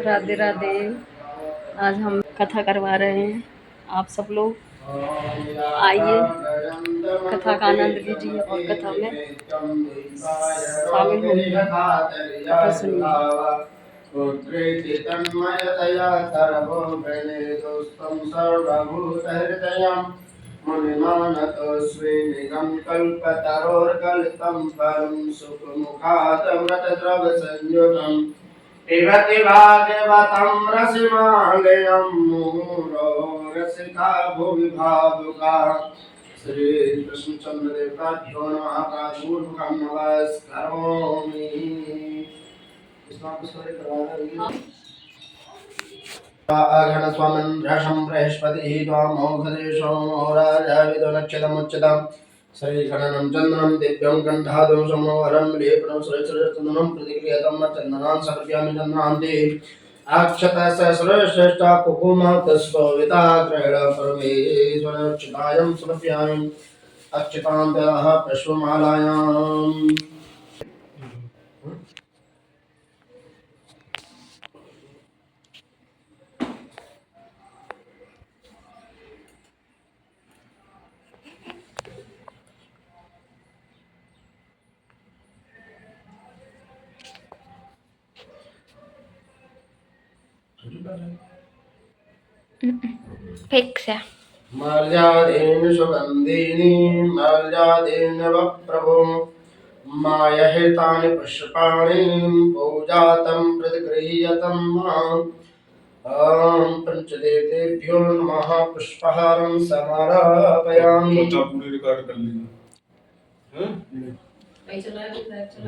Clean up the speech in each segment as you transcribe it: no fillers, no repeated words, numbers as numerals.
राधे राधे। आज हम कथा करवा रहे हैं, आप सब लोग आइए, कथा का आनंद लीजिए और कथा में शामिल होइए, कथा सुनिए। पुत्रेति तन्मयतया सर्वोपनिषदुस्तं सर्वभूतहृदयं मुनिमानतोऽस्मि निगं कल्पतरोर्गलितं परं सुखमुखादमृतद्रवसंयुतं पिबति भागवतं रसमालयं मुहुरो रसिका भुवि भावुकाः। श्रीकृष्णचन्द्रदेवाभ्यो नमः। प्रातःपूर्वकं नमस्करोमि। आघन स्वमन्द्रशं बृहस्पतिः त्वामोघदेशो राजा विदुनक्षतमुच्यताम् श्रीगणनं चन्द्रं दिव्यं कण्ठादं समोहरं लेपनं श्रेष्ठचन्दनं प्रतिक्रियतं चन्दनान् समर्पयामि चन्द्रान्ते अक्षतसहस्रश्रेष्ठा कुकुमतस्वविता ग्रहण परमेश्वरक्षतायं समर्पयामि अक्षतान्तः पुष्पमालायाम्। फिक्स है। मर्यादेन सुगंधिनी मर्यादेन वप्रभो मायहितानि पुष्पाणि पूजातं प्रतिगृह्यतं माम्। पंचदेवेभ्यो नमः। पुष्पहारं समर्पयामि।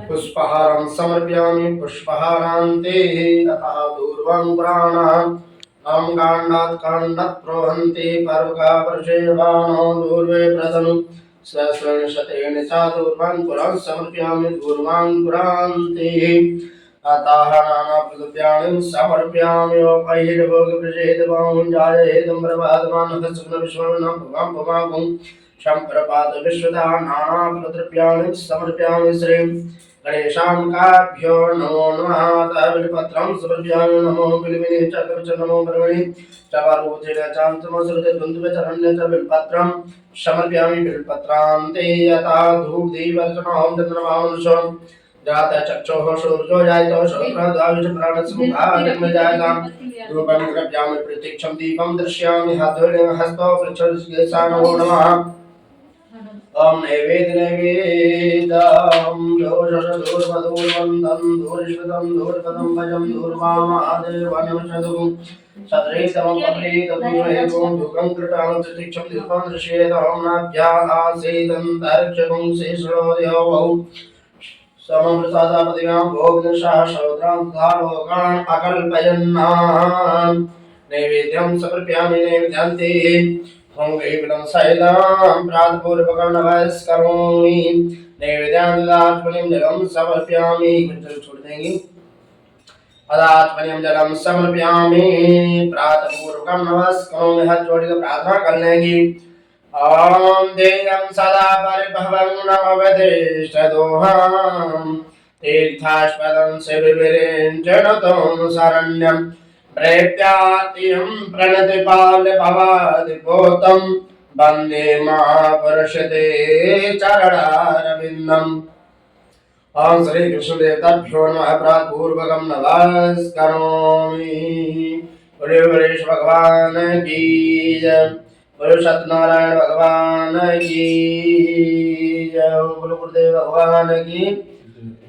पुष्पहारं समर्पयामि पुष्पहारान्ते तथा दूर्वं प्राणाः काण्डात् काण्डात् प्रोहन्ति पर्वका प्रसेवानो दूर्वे प्रदनु सहस्रेण च दूर्वान् पुरान् समर्पयामि दूर्वान् पुरान्ते अतः नानाप्रद्रव्याणि समर्पयामि बहिर्भोगप्रसेदवां जायेदं प्रभातमानः सुग्नविश्वनं भवां भवां शंप्रपात विश्वदा नानाप्रद्रव्याणि समर्पयामि। श्री गणेशाङ्काभ्यो नमो नमः। बिल्वपत्रं समर्पयामि। नमो बिल्विने च नमो ब्रह्मणे च पार्वतीन चान्तमसृते द्वन्द्वचरण्य च बिल्वपत्रं समर्पयामि। बिल्वपत्रान्ते यथा धूपदीपवर्चनं चन्द्रमांशं जात चक्षुः सूर्यो जायतो सहस्रद्वादश प्राणसमुखादिर्मजायतां रूपं द्रव्यामि प्रत्यक्षं दीपं दर्शयामि हस्तो पृच्छ्रसानो नमः। ओम नैवेद्यं दोषदूर्वदूर्वन्दं दूरिश्वतं दूर्पदं भजं दूर्वामादेवनमशदु सत्रेतमं पत्रेतमं दुःखं कृतां प्रत्यक्षं दीपं दर्शयेदं नाभ्यासीदं तर्क्षकं शेषणोदयौ सममृतापतिगां भोगदशाः शौद्रां धारोगान् अकल्पयन्नां नैवेद्यं समर्पयामि। नैवेद्यन्ते ओंगेवलं सैलां प्रातःपूर्वकं नमस्करोमि। नैवेद्यान्दात्मनिं जलं समर्पयामि। कुछ छोड़ देंगे। अदात्मनिं जलं समर्पयामि। प्रातःपूर्वकं नमस्करोमि। हाथ जोड़कर प्रार्थना कर लेंगे। ओम देयं सदा परिभवं नमवदेष्टदोहं तीर्थास्पदं शिविरेञ्जनतं शरण्यं प्रेत्यार्तिं प्रणतिपालभवादिपोतं वन्दे महापुरुषते चरणारविन्दम्। ओम श्री कृष्णदेवताभ्यो नमः। प्रातःपूर्वकं नमस्करोमि। बोलो गणेश भगवान की जय। बोलो सत्यनारायण भगवान की जय हो। बोलो गुरुदेव भगवान की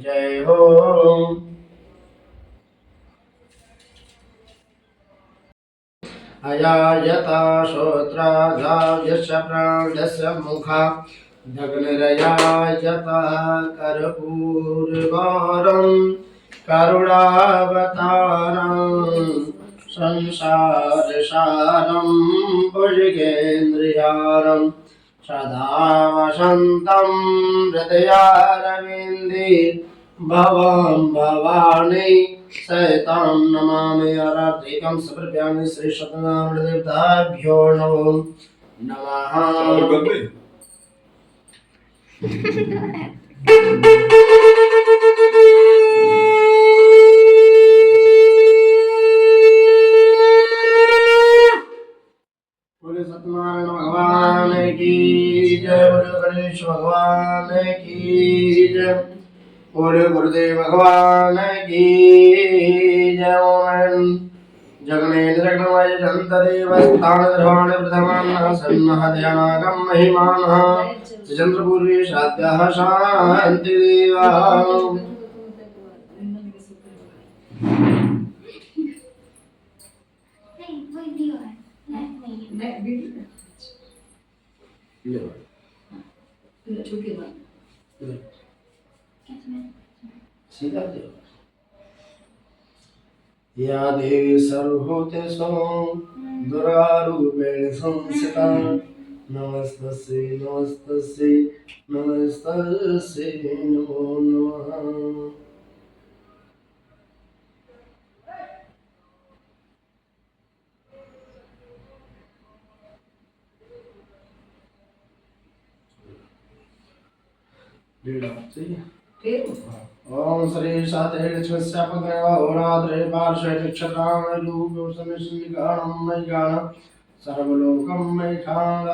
जय हो। अयायता श्रोत्राजायस्य प्राणस्य मुखा दग्निरयायता कर्पूरगौरं करुणावतारं संसारसारं भुजगेन्द्रहारं सदा वसन्तं हृदयारविन्दे भवां भवानी सहितां नमामि। आराधिकां समर्पयामि। श्री सत्यनारायणदेवताभ्यो नमो नमः। गुरुदेव भगवान की जय। ओम जगमेन जगन्मय जंतदेव स्थान द्रवाण प्रथमान् सन्महदयानागम महिमानः चंद्रपूर्वे शाद्यः शांति देवा। सीधा दे। या देवी सर्वभूतेषु दुर्गारूपेण संस्थिता नमस्तस्यै नमस्तस्यै नमस्तस्यै नमो नमः। ओम श्री साते लक्ष्मीस्या पुत्रैव होरात्रे पार्श्वे नक्षत्राणि रूपं समिश्रनिगाणं मयिगाण सर्वलोकं मयिखाण।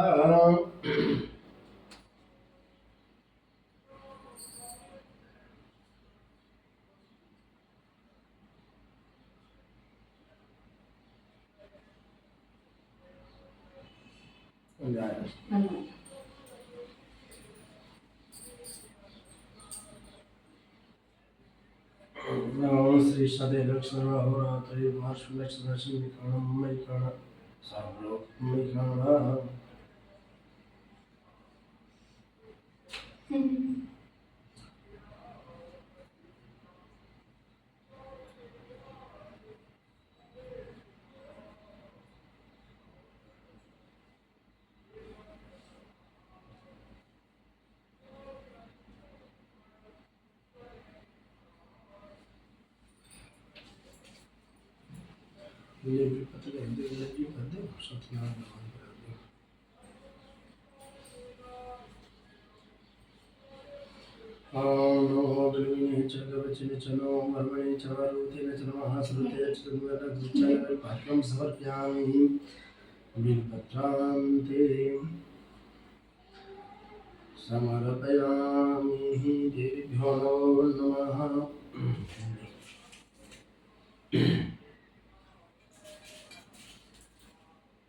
ओम श्री सदे लक्ष्मण होरात्रे पार्श्वे नक्षत्राणि मयिगाण सर्वलोकं मयिखाण। ये भी पता है ये कर दे सत्यनारायण भगवान कर दे। ओम नमो गुरुविने चक्रवचिने चलो मर्मणे चवरुते चलो महासरुते चतुर्वेद भाग्यं समर्पयामि बिल्पत्रान्ते समर्पयामि देभ्यो नमः।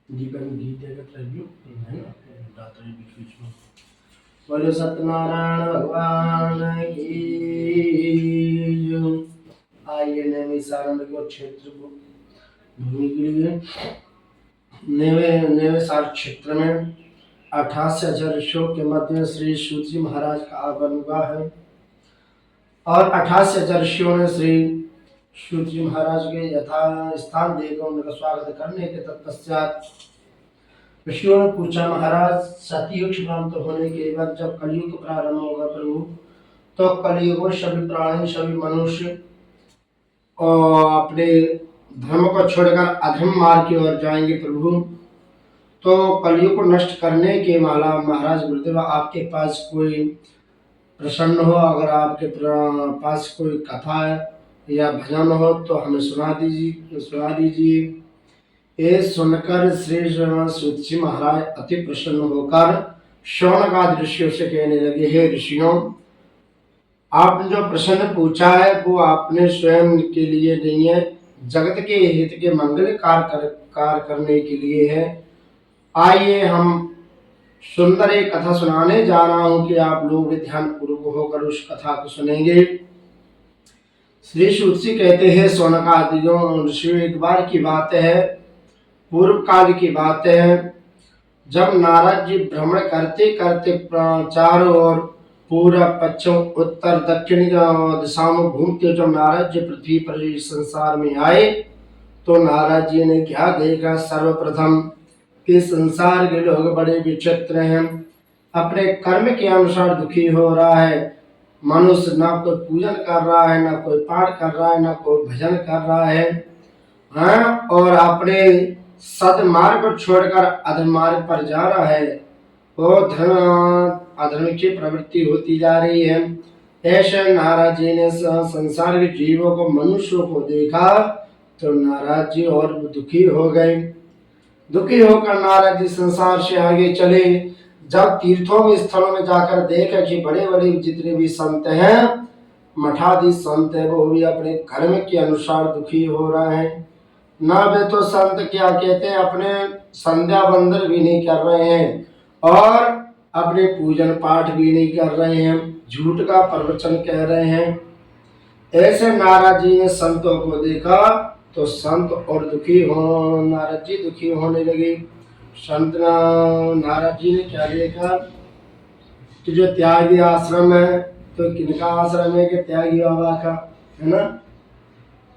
जीवन गीत का ट्रिब्यू है ना रात्रि बीच में। बोलो सत्यनारायण भगवान की जय। आइए नैमिषारण्य के क्षेत्र को भूमि के लिए नैमिषारण्य क्षेत्र में 88,000 ऋषियों के मध्य श्री सूत जी महाराज का आगमन हुआ है और 88,000 ऋषियों ने श्री सूत जी महाराज के यथा स्थान देकर उनका स्वागत करने के तत्पश्चात ऋषियों ने पूछा, महाराज सतयुग समाप्त होने के बाद जब कलयुग प्रारंभ होगा प्रभु, तो कलयुग में सभी प्राणी सभी मनुष्य और अपने धर्म को छोड़कर अधर्म मार्ग की ओर जाएंगे प्रभु। तो कलयुग को नष्ट करने के माला महाराज गुरुदेव आपके पास कोई प्रसन्न हो, अगर आपके पास कोई कथा है या भजन हो तो हमें सुना दीजिए। ये सुनकर श्री सूत जी महाराज अति प्रसन्न होकर शौनकादि ऋषियों से कहने लगे, हे ऋषियों, आपने जो प्रश्न पूछा है वो आपने स्वयं के लिए नहीं है, जगत के हित के मंगल कार्य करने के लिए है। आइए हम सुंदर एक कथा सुनाने जा रहा हूं कि आप लोग ध्यान पूर्वक होकर उस कथा को सुनेंगे। श्री सूत जी कहते हैं, शौनकादियों ऋषियों, एक बार की बात है, पूर्व काल की बात है, जब नारद जी भ्रमण करते करते चारों ओर पूर्व पश्चिम उत्तर दक्षिण दिशा में घूमते जब नारद जी पृथ्वी पर संसार में आए तो नारद जी ने क्या देखा, सर्वप्रथम कि संसार के लोग बड़े विचित्र हैं, अपने कर्म के अनुसार दुखी हो रहा है। मनुष्य ना कोई पूजन कर रहा है, ना कोई पाठ कर रहा है, ना कोई भजन कर रहा है, और अपने सदमार्ग को छोड़कर अधर्मार्ग पर जा रहा है। वो अधर्म की प्रवृत्ति होती जा रही है। ऐसे नारद जी ने संसार के जीवों को, मनुष्यों को देखा तो नारद जी और दुखी हो गए। दुखी होकर नारद जी संसार से आगे चले। जब तीर्थों में स्थलों में जाकर देखा कि बड़े बड़े जितने भी संत हैं मठाधीश संत है वो भी अपने कर्म के अनुसार दुखी हो रहे हैं। ना वे तो संत क्या कहते हैं, अपने संध्या बंदन भी नहीं कर रहे हैं और अपने पूजन पाठ भी नहीं कर रहे हैं, झूठ का प्रवचन कह रहे हैं। ऐसे नारद जी ने संतों को देखा तो संत और दुखी हो, नारद जी दुखी होने लगे। संत नारद जी ने क्या देखा कि जो त्यागी आश्रम है, तो किनका आश्रम है कि त्यागी बाबा का, है ना।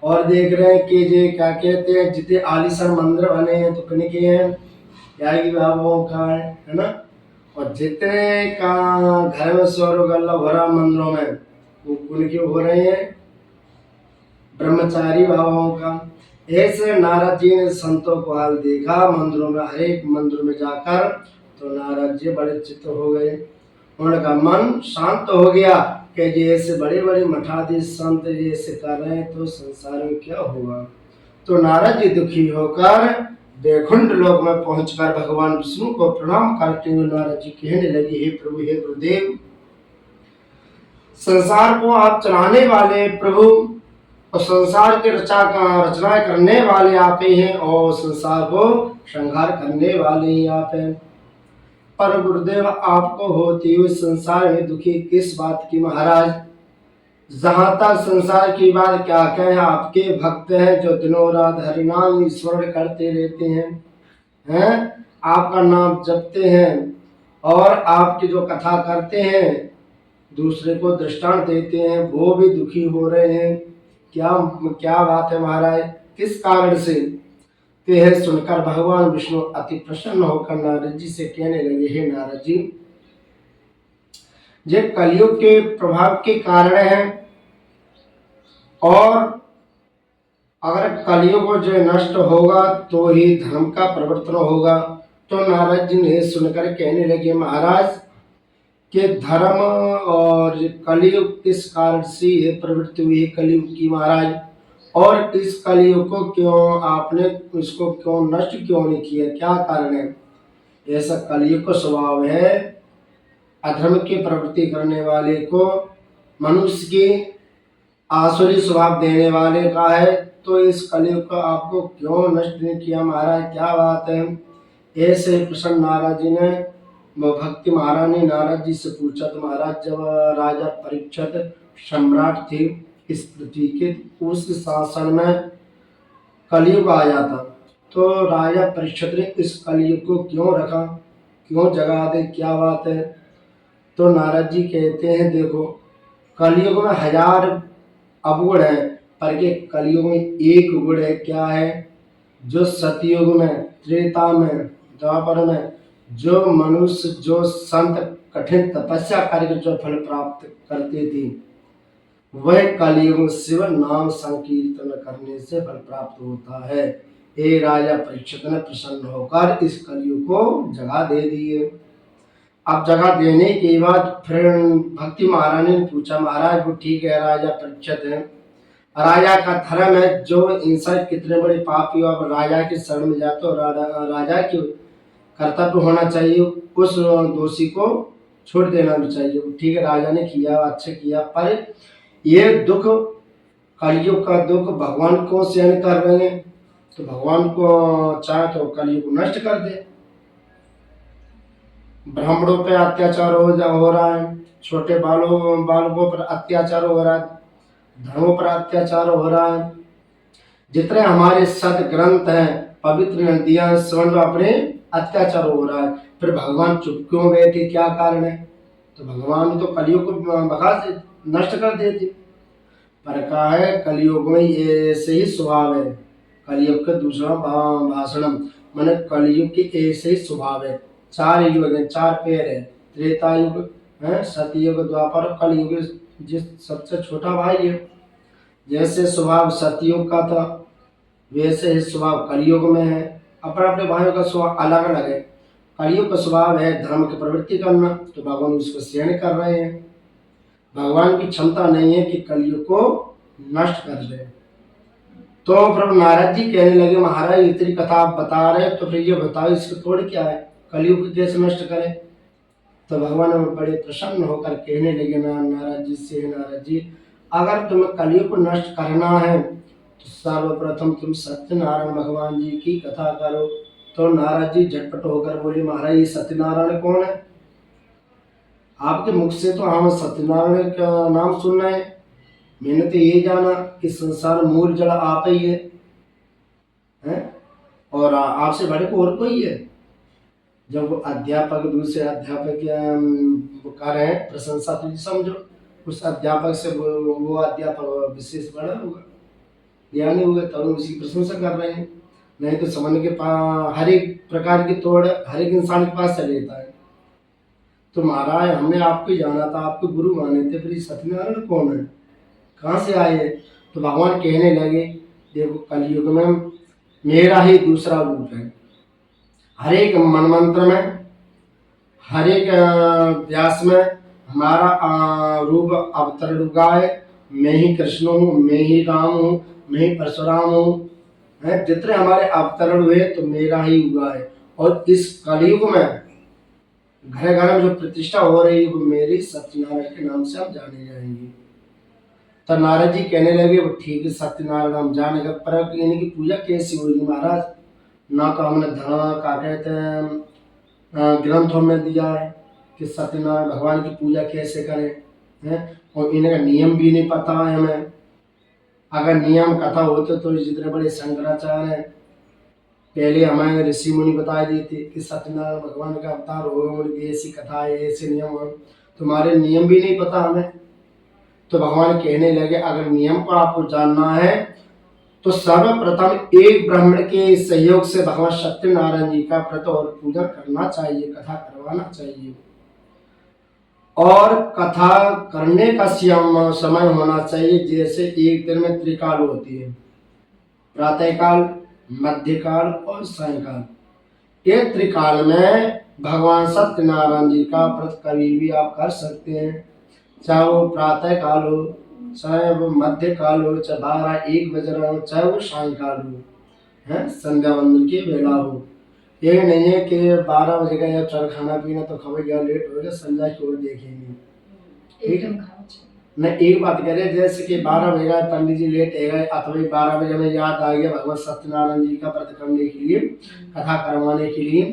और देख रहे हैं कि जे क्या कहते हैं, जितने आलीशान मंदिर बने हैं तो किनके हैं, त्यागी बाबाओं का है ना। और जितने का घर में सौर गल्ला भरा मंदिरों में वो उनके हो रहे हैं, ब्रह्मचारी बाबाओं का। ऐसे नारद जी ने संतों को हाल देखा मंदिरों में, हर एक मंदिर में जाकर, तो नारद जी बड़े चित्त हो गए। उनका मन शांत हो गया कि जैसे बड़े बड़े मठाधीश संत जैसे कर रहे हैं तो संसार में क्या होगा। तो नारद जी दुखी होकर वैकुंठ लोक में पहुंचकर भगवान विष्णु को प्रणाम करते हुए नारद जी कहने लगे, हे प्रभु, हे गुरुदेव, संसार को आप चलाने वाले प्रभु और संसार के रचना करने वाले आप ही हैं और संसार को संहार करने वाले ही आप हैं। पर गुरुदेव, आपको होती हुई संसार में दुखी किस बात की महाराज। जहां तक संसार की बात क्या कहें, आपके भक्त हैं जो दिनों रात हरिनाम स्मरण करते रहते हैं, आपका नाम जपते हैं और आपकी जो कथा करते हैं, दूसरे को दृष्टांत देते हैं, वो भी दुखी हो रहे हैं। क्या बात है महाराज, किस कारण से। तो यह सुनकर भगवान विष्णु अति प्रसन्न होकर नारद जी से कहने लगे, हे नारद जी, ये कलयुग के प्रभाव के कारण है और अगर कलयुग जो नष्ट होगा तो ही धर्म का परिवर्तन होगा। तो नारद जी ने सुनकर कहने लगे, महाराज के धर्म और कलयुग किस कारण से ये प्रवृत्ति हुई कलयुग की महाराज, और इस कलयुग को क्यों आपने इसको क्यों नष्ट क्यों नहीं किया, क्या कारण है। ऐसा कलयुग का स्वभाव है, अधर्म की प्रवृत्ति करने वाले को मनुष्य की आसुरी स्वभाव देने वाले का है। तो इस कलयुग का आपको क्यों नष्ट नहीं किया महाराज, क्या बात है। ऐसे प्रसन्न नारद जी ने भक्ति महारानी नारद जी से पूछा, तो महाराज जब राजा परीक्षित सम्राट थे इस पृथ्वी के, उस शासन में कलयुग आ जाता, तो राजा परीक्षित ने इस कलयुग को क्यों रखा, क्यों जगा दे, क्या बात है। तो नारद जी कहते हैं, देखो कलयुग में 1000 अवगुण है, पर के कलयुग में एक गुण है, क्या है, जो सतयुग में, त्रेता में, द्वापर में जो मनुष्य जो संत कठिन तपस्या करके जो फल प्राप्त करते थे, वह कलयुग में शिव नाम संकीर्तन करने से फल प्राप्त होता है। ये राजा परीक्षित ने प्रसन्न होकर इस कलयुग को जगह दे दिए। अब जगह देने के बाद फिर भक्ति महारानी ने पूछा, महाराज वो ठीक है, राजा परीक्षित है, राजा का धर्म है, जो इंसान कितने बड़े पापी हो, अब राजा के शरण में जाते हो, राजा की कर्तव्य होना चाहिए, उस दोषी को छोड़ देना भी चाहिए। ठीक है, राजा ने किया, अच्छा किया, पर ये दुख, कलयुग का दुख भगवान को सहन कर रहे हैं, तो भगवान को चाहे तो कलयुग को नष्ट कर दे। ब्राह्मणों पे अत्याचार हो रहा है, छोटे बालकों पर अत्याचार हो रहा है, धर्मों पर अत्याचार हो रहा है। जितने हमारे सद ग्रंथ हैं, पवित्र नदियां, स्वर्ण अपने अत्याचार हो रहा है, फिर भगवान चुप क्यों बैठे, क्या कारण है। तो भगवान तो कलयुग को भगा से नष्ट कर देते, पर कहा है कलयुग में ये ऐसे ही स्वभाव है। कलयुग का दूसरा भाषण मैंने कलयुग की ऐसे ही स्वभाव है। 4 युग है, 4 पैर है, त्रेता युग है, सतयुग, द्वापर, कलयुग जिस सबसे छोटा भाई है। जैसे स्वभाव सतयुग का था वैसे ही स्वभाव कलयुग में है। अपने अपने भाइयों का स्वभाव अलग अलग है। कलयुग का स्वभाव है धर्म की प्रवृत्ति करना, तो भगवान उसको सहन कर रहे हैं। भगवान की क्षमता नहीं है कि कलयुग को नष्ट कर दे। तो प्रभु नारद जी कहने लगे, महाराज इतनी कथा आप बता रहे तो फिर ये बताओ इसको तोड़ क्या है, कलयुग कैसे नष्ट करें। तो भगवान बड़े प्रसन्न होकर कहने लगे नारद जी से, नारद जी अगर तुम्हें कलयुग को नष्ट करना है तो सर्वप्रथम तुम सत्यनारायण भगवान जी की कथा करो। तो नारद जी झटपट होकर बोले, महाराज ये सत्यनारायण कौन है? आपके मुख से तो हम सत्यनारायण का नाम सुन रहे हैं, मैंने तो ये जाना कि संसार मूल जड़ आप ही है? और आपसे बड़े को और कोई है? जब वो अध्यापक दूसरे अध्यापक वो कर रहे हैं प्रशंसा, तो समझो उस अध्यापक से वो अध्यापक विशेष बड़ा होगा, ज्ञानी हुए, तब उसकी प्रशंसा कर रहे हैं। नहीं तो समझ के पास हर एक प्रकार की तोड़ हर एक इंसान के पास चले जाता है। तो महाराज हमने आपको जाना था, आपको गुरु माने थे, फिर सत्यनारायण कौन है, कहाँ से आए? तो भगवान कहने लगे, देखो कलयुग में मेरा ही दूसरा रूप है। हर एक मनमंत्र में, हर एक व्यास में हमारा रूप अवतरण हुआ है। मैं ही कृष्ण हूँ, मैं ही राम हूँ, मैं ही परशुराम हूँ, है? जितने हमारे अवतरण हुए तो मेरा ही हुआ है। और इस कलयुग में घर घर में जो प्रतिष्ठा हो रही है वो मेरी सत्यनारायण के नाम से हम जाने जाएंगे। तो नारद जी कहने लगे, वो ठीक है सत्यनारायण हम जानेगा, पर इनकी पूजा कैसी होगी महाराज? ना तो हमने धर्म का कहते हैं ग्रंथों में दिया है कि सत्यनारायण भगवान की पूजा कैसे करें, हैं? और इनका नियम भी नहीं पता है हमें। अगर नियम कथा होते तो जितने बड़े शंकराचार्य हैं पहले हमें ऋषि मुनि बता देते कि सत्यनारायण भगवान का अवतार हो, उनकी ऐसी कथा है, ऐसे नियम हो। तुम्हारे नियम भी नहीं पता हमें। तो भगवान कहने लगे, अगर नियम को आपको जानना है तो सर्वप्रथम एक ब्राह्मण के सहयोग से भगवान सत्यनारायण जी का व्रत और पूजा करना चाहिए, कथा करवाना चाहिए। और कथा करने का समय होना चाहिए, जैसे एक दिन में त्रिकाल होती है, प्रातःकाल, मध्यकाल और सायंकाल। ये त्रिकाल में भगवान सत्यनारायण जी का व्रत कभी भी आप कर सकते हैं, चाहे वो प्रातः काल हो, चाहे वो मध्य काल हो, चाहे 12-1 बज रहा हो, चाहे वो सायंकाल हो, है संध्या वंदन की वेला हो। ये नहीं है कि 12 बजे का या चल खाना पीना तो खबर गया लेट हो गया, संध्या की ओर देखेंगे, ठीक है? नहीं, एक बात कह रहे जैसे कि 12 बजे गए पंडित जी लेट है गए, अथवा 12 बजे में याद आ गया भगवान सत्यनारायण जी का व्रत करने के लिए, कथा करवाने के लिए,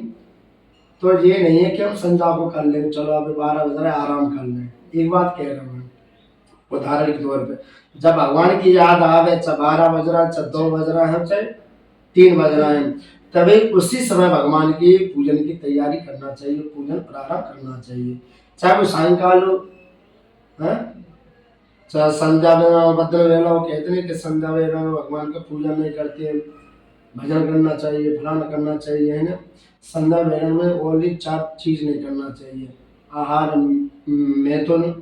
तो ये नहीं है कि हम संध्या को कर लें, चलो अभी 12 बज रहा है आराम कर लें। एक बात कह रहा हूँ उदाहरण के तौर पे, जब भगवान की याद आवे, चाहे 12 बज रहा है, चाहे 2 बज रहा है, चाहे 3 बज रहा है, तभी उसी समय भगवान की पूजन की तैयारी करना चाहिए, पूजन प्रारंभ करना चाहिए। चाहे वो सायंकाल हो, चाहे संध्या में बदल वेला हो, कहते नहीं कि संध्या वेला में भगवान का पूजन नहीं करते, भजन करना चाहिए, फलाना करना चाहिए, है ना? संध्या वेला में ओनली 4 चीज नहीं करना चाहिए, आहार, मैथुन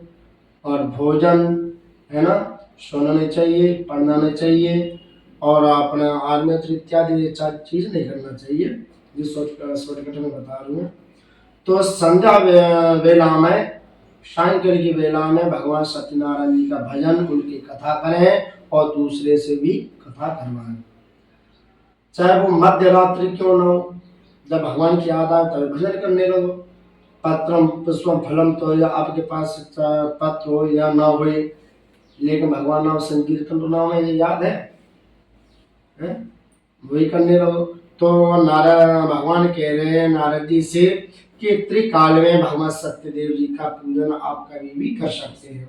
और भोजन, है ना? सोना नहीं चाहिए, पढ़ना नहीं चाहिए, और अपना आत्महत्या इत्यादि ये 4 चीज नहीं करना चाहिए, जिस शॉर्टकट में बता रहा हूँ। तो संध्या वेला में, सायंकाल की वेला में भगवान सत्यनारायण जी का भजन, उनकी कथा करें और दूसरे से भी कथा करवाएं, चाहे वो मध्य रात्रि क्यों न हो। जब भगवान की याद आए तभी भजन करने लगो। पत्रम पुष्पम फलम, तो या आपके पास पत्र हो या ना हो, लेकिन भगवान नाम संकीर्तन तो नाम है, ये याद है? वही करने लगो। तो नारायण भगवान कह रहे हैं नारद जी से कि त्रिकाल में भगवान सत्यदेव जी का पूजन आप कभी भी कर सकते हैं।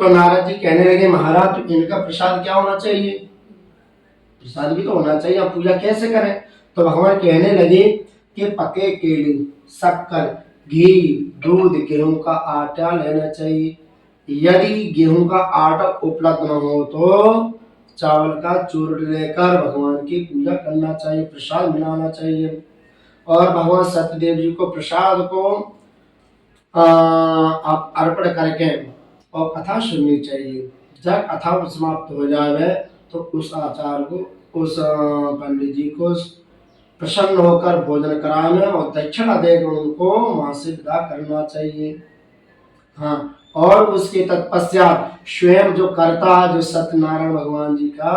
तो नारद जी कहने लगे, महाराज तो इनका प्रसाद क्या होना चाहिए? प्रसाद भी तो होना चाहिए, आप पूजा कैसे करें? तो भगवान कहने लगे कि पके केले, शक्कर, घी, दूध, गेहूं का आटा लेना चाहिए। यदि गेहूं का आटा उपलब्ध न हो तो चावल का चूर्ण लेकर भगवान की पूजा करना चाहिए, प्रसाद बनाना चाहिए। और भगवान सत्यदेव जी को प्रसाद को आप अर्पण करके और कथा सुननी चाहिए। जब कथा समाप्त हो जाए तो उस आचार्य को, उस पंडित जी को प्रसन्न होकर भोजन कराने और दक्षिणा देकर उनको वहां से विदा करना चाहिए। हाँ, और उसके तत्पश्चात स्वयं जो करता है, जो सत्यनारायण भगवान जी का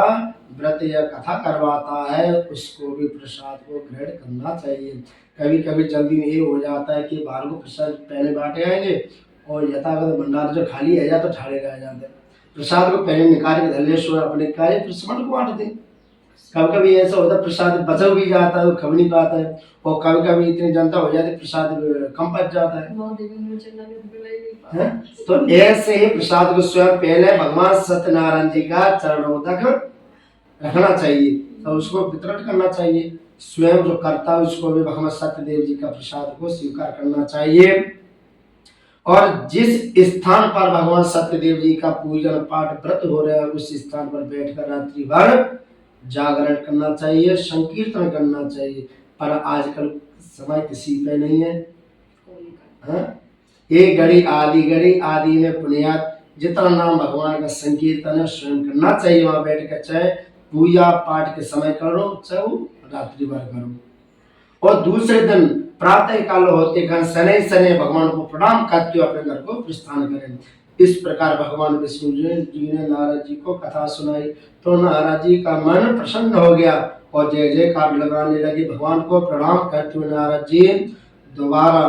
व्रत या कथा करवाता है, उसको भी प्रसाद को ग्रहण करना चाहिए। कभी कभी जल्दी में ये हो जाता है कि बाहर को प्रसाद पहले बांटे आएंगे और यथागत भंडार जो खाली है जाता ठाड़े रह जाते हैं, प्रसाद को पहले निकाल के धल्ले सो अपने कार्य फिर समण को बांट दे। कभी कभी ऐसा होता है प्रसाद बचा भी जाता है, खब नहीं पाता है, और कभी कभी इतनी जनता हो जाती है प्रसाद कम बच जाता है। तो ऐसे ही प्रसाद को स्वयं पहले भगवान सत्यनारायण जी का चरणों तक रखना चाहिए, तो उसको वितरण करना चाहिए। स्वयं जो करता है उसको भी भगवान सत्यदेव जी का प्रसाद को स्वीकार करना चाहिए। और जिस स्थान पर भगवान सत्यदेव जी का पूजन पाठ व्रत हो रहा है उस स्थान पर बैठकर रात्रि भर जागरण करना चाहिए, संकीर्तन करना चाहिए। पर आजकल समय किसी पे नहीं है। एक घड़ी आदि में पुण्यात जितना नाम भगवान का संकीर्तन है स्वयं करना चाहिए वहां बैठ कर, चाहे पूजा पाठ के समय करो चाहे वो रात्रि भर करो। और दूसरे दिन प्रातः काल होते घन सने सने भगवान को प्रणाम करते हुए अपने घर को प्रस्थान करें। इस प्रकार भगवान विष्णु जी ने नारद जी को कथा सुनाई तो नारद जी का मन प्रसन्न हो गया और जय जयकार लगाने लगे। भगवान को प्रणाम करते हुए नारद जी दोबारा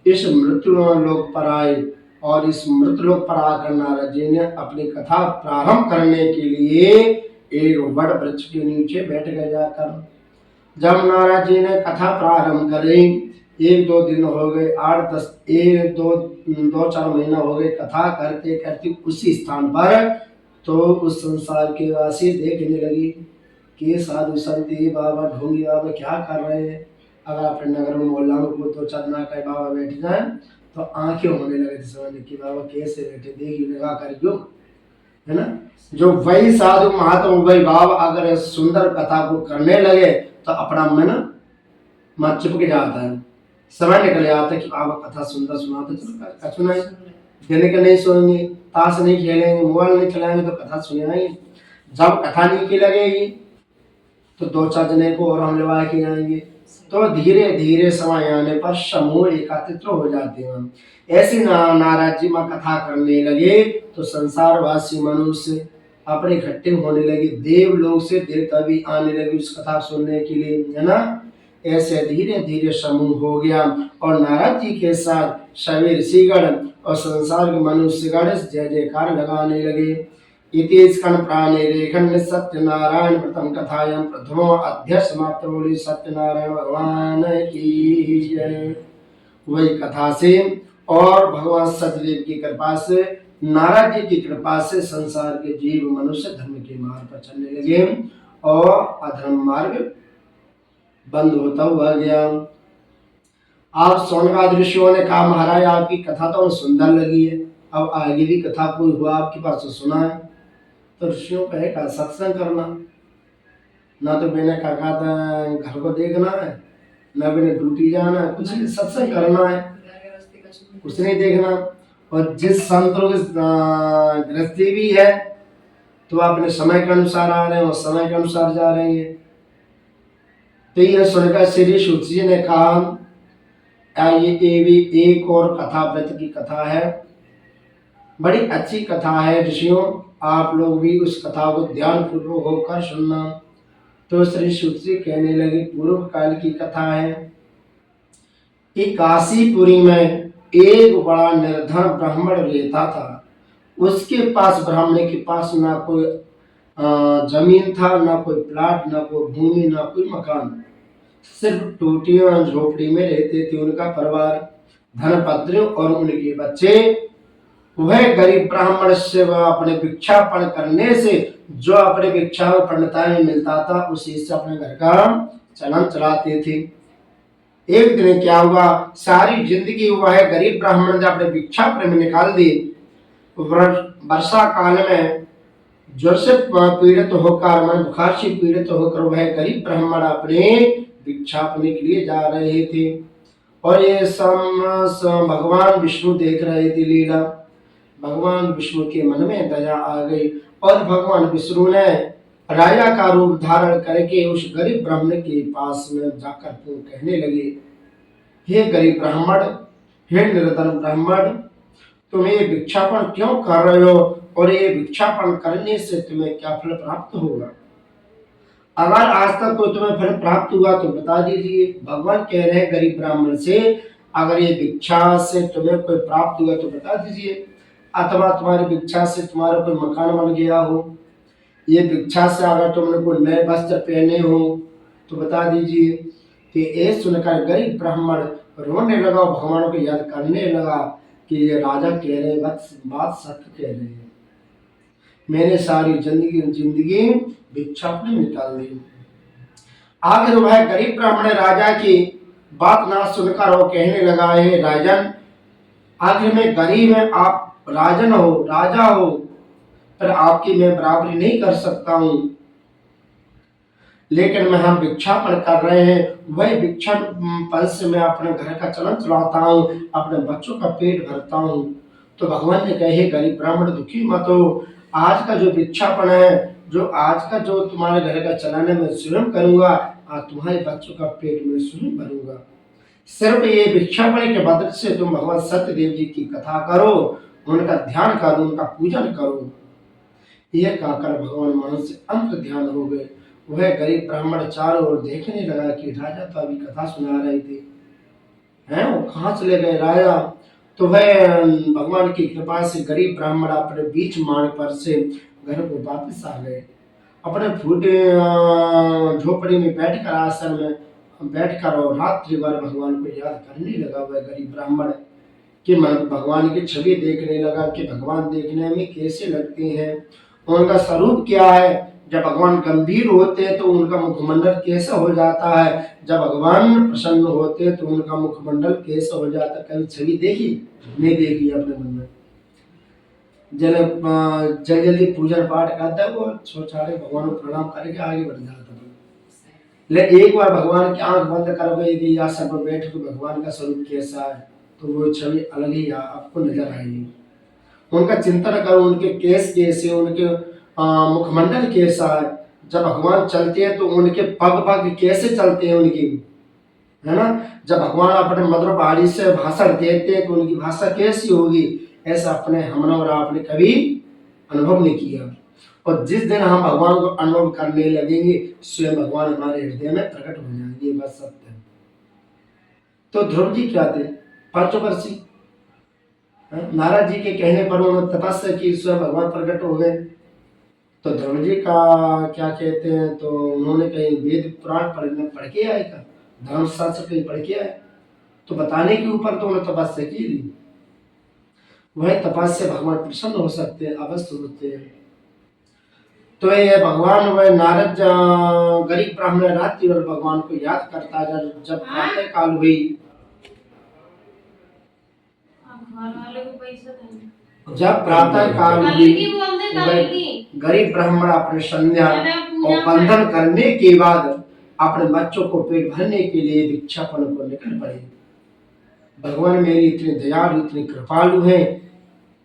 इस मृत्यु लोक पर आए और इस मृत्यु लोक पर आकर नारद जी ने अपनी कथा प्रारंभ करने के लिए एक बड़ वृक्ष के नीचे बैठ गए जाकर। जब नारद जी ने कथा प्रारंभ करी, 1-2 दिन हो गए, 8-10 1-2-4 महीना हो गए कथा करते करते उसी स्थान पर, तो उस संसार के वासी देखने लगी कि साधु संत बाबा ढोंगी बाबा क्या कर रहे हैं। अगर अपने नगर में मोहल्ला में कोई 2-4 ना कहे बाबा बैठ जाए तो आंखें होने लगे थे समझने की बाबा कैसे बैठे, देखिए लगा कर क्यों, है ना। जो वही साधु महात्मा वही बाबा अगर सुंदर कथा को करने लगे तो अपना मन चिपक जाता है, समय निकल जाता है कि बाबा कथा सुंदर सुनाते, चलो सुनाए, देने का नहीं सुनेंगे, ताश नहीं खेलेंगे, मोबाइल नहीं चलाएंगे तो कथा सुनाएंगे। जब कथा नहीं की लगेगी तो 2-4 जने को और हम लगा के आएंगे, तो धीरे धीरे समय आने पर समूह एकत्रित हो जाते हैं। ऐसे नारद जी मां कथा करने लगे तो संसारवासी मनुष्य अपने इकट्ठे होने लगे, देव लोग से देवता भी आने लगे उस कथा सुनने के लिए, है ना। ऐसे धीरे धीरे समूह हो गया और नारद जी के साथ सभी ऋषिगण और संसार के मनुष्यगण जय जयकार लगाने लगे। इति स्कंद प्राणे रेखन सत्यनारायण प्रथम कथायां प्रथमो अध्याय समाप्त। बोली सत्यनारायण भगवान की जय। वही कथा से और भगवान सत्यदेव की कृपा से, नारद जी की कृपा से संसार के जीव मनुष्य धर्म के मार्ग पर चलने लगे और अधर्म मार्ग बंद होता हुआ गया। आप सोनकाद ऋषियों ने कहा महाराज आपकी कथा तो सुंदर लगी है, अब आगे भी कथा कोई हुआ आपके पास तो सुना है। तो ऋषियों कहे का सत्संग करना, ना तो मैंने कहा था घर को देखना है, ना मैंने ड्यूटी जाना है, कुछ सत्संग करना है, कुछ नहीं देखना। और जिस संतों की गृहस्थी भी है तो अपने समय के अनुसार आ रहे हैं और समय के अनुसार जा रहे हैं। तो यह सुनकर श्री सूत जी ने कहा ये भी एक और कथा व्रत की कथा है, बड़ी अच्छी कथा है ऋषियों, आप लोग भी उस कथा को ध्यान पूर्वक होकर सुनना। तो श्री सूत जी कहने लगे पूर्व काल की कथा है कि काशीपुरी में एक बड़ा निर्धन ब्राह्मण रहता था। उसके पास ब्राह्मण के पास ना कोई जमीन था, ना कोई प्लाट, ना कोई भूमि, ना कोई मकान, सिर्फ टूटियों झोपड़ी में रहते थे उनका परिवार, धनपत्र और उनके बच्चे। वह गरीब ब्राह्मण से वह अपने भिक्षापन करने से जो अपने भिक्षापनता में मिलता था उसी से अपने घर का चलन चलाते थे। एक दिन क्या हुआ, सारी जिंदगी वह गरीब ब्राह्मण ने अपने भिक्षापन में निकाल दी। वर्षा काल में ज्वर से पीड़ित होकर, मन बुखार से पीड़ित होकर वह गरीब ब्राह्मण अपने भिक्षापन के लिए जा रहे थे और ये सब भगवान विष्णु देख रहे थे लीला। भगवान विष्णु के मन में दया आ गई और भगवान विष्णु ने राजा का रूप धारण करके उस गरीब ब्राह्मण के पास में जाकर तो कहने लगे, हे गरीब ब्राह्मण, हे निर्धन ब्राह्मण, तुम ये भिक्षापन क्यों कर रहे हो और ये भिक्षापन करने से तुम्हें क्या फल प्राप्त होगा? अगर आज तक कोई तुम्हें फल प्राप्त हुआ तो बता दीजिए। भगवान कह रहे हैं गरीब ब्राह्मण से, अगर ये भिक्षा से तुम्हें कोई प्राप्त हुआ तो बता दीजिए। अथवा तुम्हारी भिक्षा से तुम्हारा कोई मकान बन गया हो, ये भिक्षा से अगर तुमने कोई नए वस्त्र पहने हो तो बता दीजिए। कि ये सुनकर गरीब ब्राह्मण रोने लगा, भगवान को याद करने लगा कि ये राजा कह रहे बात सत्य कह रहे हैं, मैंने सारी जिंदगी भिक्षा अपनी निकाल दी। आखिर वह गरीब ब्राह्मण राजा की बात ना सुनकर वो कहने लगा, हे राजन, आखिर मैं गरीब है, आप राजन हो, राजा हो, पर आपकी मैं बराबरी नहीं कर सकता हूँ, लेकिन मैं हम भिक्षापन कर रहे हैं, वही भिक्षापन से मैं अपने घर का चलन चलाता हूँ, अपने बच्चों का पेट भरता हूँ। तो भगवान ने कहे, गरीब ब्राह्मण दुखी मत हो, आज का जो भिक्षापन है, जो आज का जो तुम्हारे घर का चलाने में स्वयं करूंगा और तुम्हारे बच्चों का पेट में स्वयं भरूंगा। सिर्फ ये भिक्षापन के बदले से तुम भगवान सत्यदेव जी की कथा करो, उनका ध्यान करो, उनका पूजन करो। यह कहकर भगवान मन से अंत ध्यान हो गए। वह गरीब ब्राह्मण चारों ओर देखने लगा कि राजा तो अभी कथा सुना रहे थे, हैं वो कहाँ चले गए राजा। तो वह भगवान की कृपा से गरीब ब्राह्मण अपने बीच मार्ग पर से घर को वापस आ गए। अपने फूटे झोपड़ी में बैठकर, आसन में बैठकर और रात्रि भर भगवान को याद करने लगा। वह गरीब ब्राह्मण कि मन भगवान की छवि देखने लगा कि भगवान देखने में कैसे लगते हैं, उनका स्वरूप क्या है। जब भगवान गंभीर होते हैं तो उनका मुखमंडल कैसा हो जाता है, जब भगवान प्रसन्न होते हैं तो उनका मुखमंडल कैसा हो जाता है। कभी छवि देखी? नहीं देखी अपने मन में। जल्दी पूजन पाठ करता है वो छोटाड़े भगवान को प्रणाम करके आगे बढ़ जाता है। लेकिन एक बार भगवान की आंख बंद कर गई या सब बैठ तो भगवान का स्वरूप कैसा है, तो वो छवि अलग ही आपको नजर आएगी। उनका चिंतन करो, उनके केस कैसे, उनके मुखमंडल कैसा है। जब भगवान चलते हैं तो उनके पग पग कैसे चलते हैं उनकी, है ना। जब भगवान अपने मधुर वाणी से भाषण देते हैं तो उनकी भाषा कैसी होगी, ऐसा अपने हमने और आपने कभी अनुभव नहीं किया। और जिस दिन हम भगवान को अनुभव करने लगेंगे, स्वयं भगवान हमारे हृदय में प्रकट हो जाएंगे, बस सत्य है। तो ध्रुव जी क्या थे? पंचवर्षी। नारद जी के कहने पर उन्होंने तपस्या की, स्वयं भगवान प्रकट हो गए। तो ध्रुव जी का क्या कहते हैं, तो उन्होंने कहीं वेद पुराण पढ़ के आए का, धर्मशास्त्र कहीं पढ़ के आए, तो बताने के ऊपर तो उन्होंने तपस्या की थी। वह तपस्या भगवान प्रसन्न हो सकते हैं, अवश्य होते हैं। तो ये भगवान वह नारद गरीब ब्राह्मण रात्रि और भगवान को याद करता। जब प्रातः काल हुई, जब प्रातः काल हुई, गरीब ब्राह्मण अपने संध्या और बंधन करने के बाद अपने बच्चों को पेट भरने के लिए भिक्षापन को निकल पड़े। भगवान मेरी इतने दयालु, इतने कृपालु है,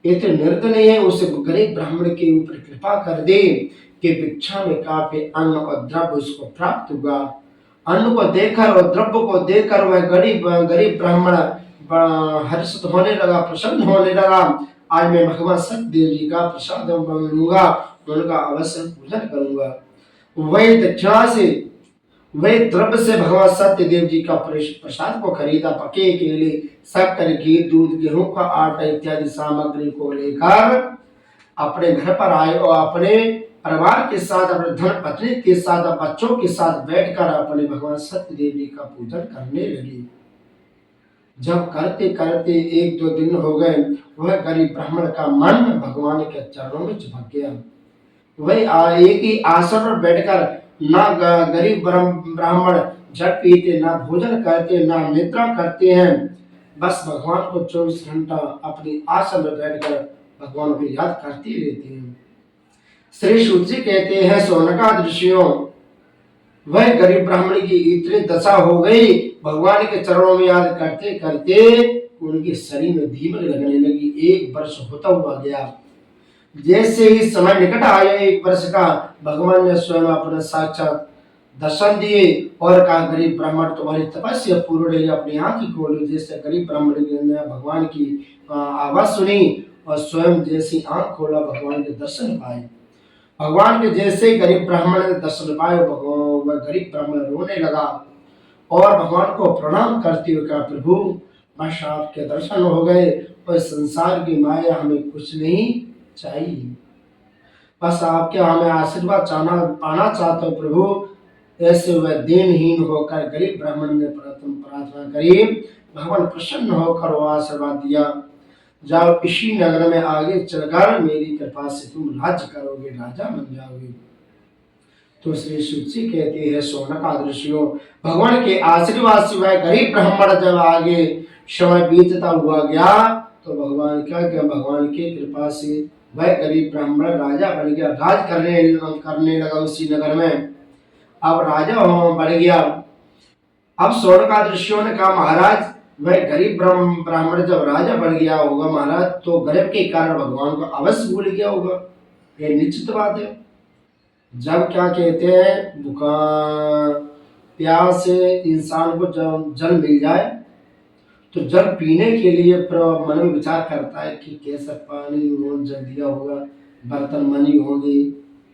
इतने निर्दयी है, उस गरीब ब्राह्मण के ऊपर कृपा कर दे कि भिक्षा में काफी अन्न और द्रव्य उसको प्राप्त हुआ। अन्न को देकर और द्रव्य को देकर वह गरीब ब्राह्मण हर्षित होने लगा, प्रसन्न होने लगा। आज मैं भगवान सत्यदेव जी का प्रसाद लूंगा, उनका अवश्य पूजन करूंगा। वही दक्षिणा से, वही द्रव्य से भगवान सत्यदेव जी का प्रसाद को खरीदा। पके के लिए शक्कर, घी, दूध, गेहूं का आटा इत्यादि सामग्री को लेकर अपने घर पर आए और अपने परिवार के साथ, अपने धन पत्नी के साथ, बच्चों के साथ बैठकर अपने भगवान सत्यदेव जी का पूजन करने लगे। जब करते करते 1-2 दिन हो गए, वह गरीब ब्राह्मण का मन भगवान के चरणों में चिपक गया। वही एक ही आसन पर बैठकर ना गरीब ब्राह्मण जल पीते, ना भोजन करते, ना निद्रा करते हैं, बस भगवान को 24 घंटा अपनी आसन में बैठकर भगवान को याद करते रहते हैं। श्री सूत जी कहते हैं, सोनकाद ऋषियों, वह गरीब ब्राह्मण की इतनी दशा हो गई, भगवान के चरणों में याद करते करते उनके शरीर में दीमक लगने लगी। 1 वर्ष होता हुआ गया। जैसे ही समय निकट आया 1 वर्ष का, भगवान ने स्वयं अपना साक्षात दर्शन दिए और कहा, गरीब ब्राह्मण तुम्हारी तपस्या पूर्ण है, अपनी आंखें खोलो। जैसे गरीब ब्राह्मण ने भगवान की आवाज सुनी और स्वयं जैसी आंख खोला, भगवान के दर्शन पाए। भगवान के जैसे गरीब ब्राह्मण ने दर्शन पाए, वह गरीब ब्राह्मण रोने लगा और भगवान को प्रणाम करते हुए कहा, प्रभु बस आपके दर्शन हो गए और संसार की माया हमें कुछ नहीं चाहिए। बस आपके हमें आशीर्वाद पाना चाहते हो प्रभु। ऐसे वह दीनहीन होकर गरीब ब्राह्मण ने प्रथम प्रार्थना करी। भगवान प्रसन्न होकर वो आशीर्वाद दिया, जाओ इसी नगर में आगे चलकर मेरी कृपा से तुम राज्य करोगे, राजा बन जाओगे। तो श्री सूची कहती है, सोनक ऋषियों, भगवान के आशीर्वाद से वह गरीब ब्राह्मण जब आगे समय बीतता हुआ गया तो भगवान भगवान की कृपा से वह गरीब ब्राह्मण राजा बन गया, राज करने लगा उसी नगर में। अब राजा बढ़ गया। अब सोनक ऋषियों ने कहा, महाराज वह गरीब ब्राह्मण जब राजा बन गया होगा महाराज, तो गर्भ के कारण भगवान को अवश्य भूल गया होगा, ये निश्चित बात है। जब क्या कहते हैं, प्यास से इंसान को जब जल मिल जाए तो जल पीने के लिए मन में विचार करता है कि कैसा पानी उन्होंने जल दिया होगा, बर्तन मनी होगी,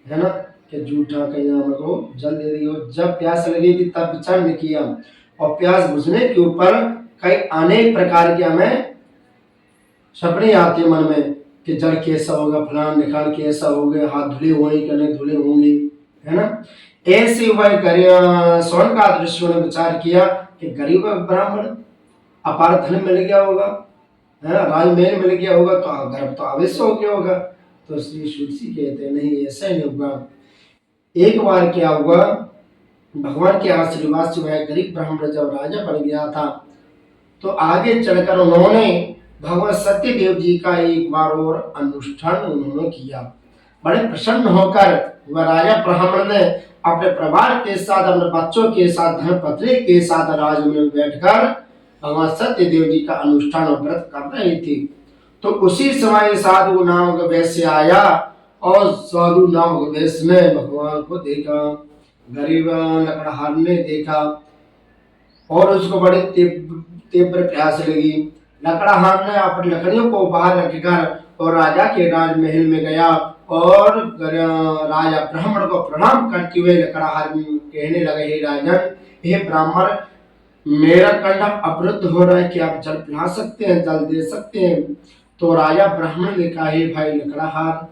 है ना, कि जूठा कहीं हमको जल दे दी हो। जब प्यास लगी थी तब विचार नहीं किया, और प्यास बुझने के ऊपर कई अनेक प्रकार के हमें सपने आते मन में कि जल कैसा होगा, फलान निकाल कैसा होगा, हाथ धुले हुए कि नहीं धुले होंगे, है ना। ऐसे वह सोनक ऋषियों ने विचार किया कि गरीब ब्राह्मण अपार धन मिल गया होगा, है ना, राजमहल मिल गया होगा, तो गर्भ तो अवश्य हो गया होगा। तो श्री सूची कहते हैं, नहीं ऐसा ही नहीं हुआ। एक बार क्या हुआ, भगवान के आशीर्वाद से वह गरीब ब्राह्मण जब राजा बन गया था तो आगे चलकर उन्होंने भगवान सत्यदेव जी का एक बार और अनुष्ठान उन्होंने किया। बड़े प्रसन्न होकर वह राजा ब्राह्मण ने अपने परिवार के साथ, अपने बच्चों के साथ, धर्मपत्नी के साथ राजमहल में बैठकर भगवान सत्यदेव जी का अनुष्ठान और व्रत कर रहे थे। तो उसी समय साधु नामक वैश्य आया और साधु नामक वैश्य ने भगवान को देखा, गरीब लकड़हार ने देखा और उसको बड़ी तीव्र प्यास लगी। लकड़हार ने अपनी लकड़ियों को बाहर रखकर और राजा के राजमहल में गया और राजा ब्राह्मण को प्रणाम करते हुए लकड़हार कहने लगे, हे राजन, हे ब्राह्मण, मेरा कंठ अवरुद्ध हो रहा है, कि आप जल पिला सकते हैं, जल दे सकते हैं। तो राजा ब्राह्मण ने कहा, हे भाई लकड़हार,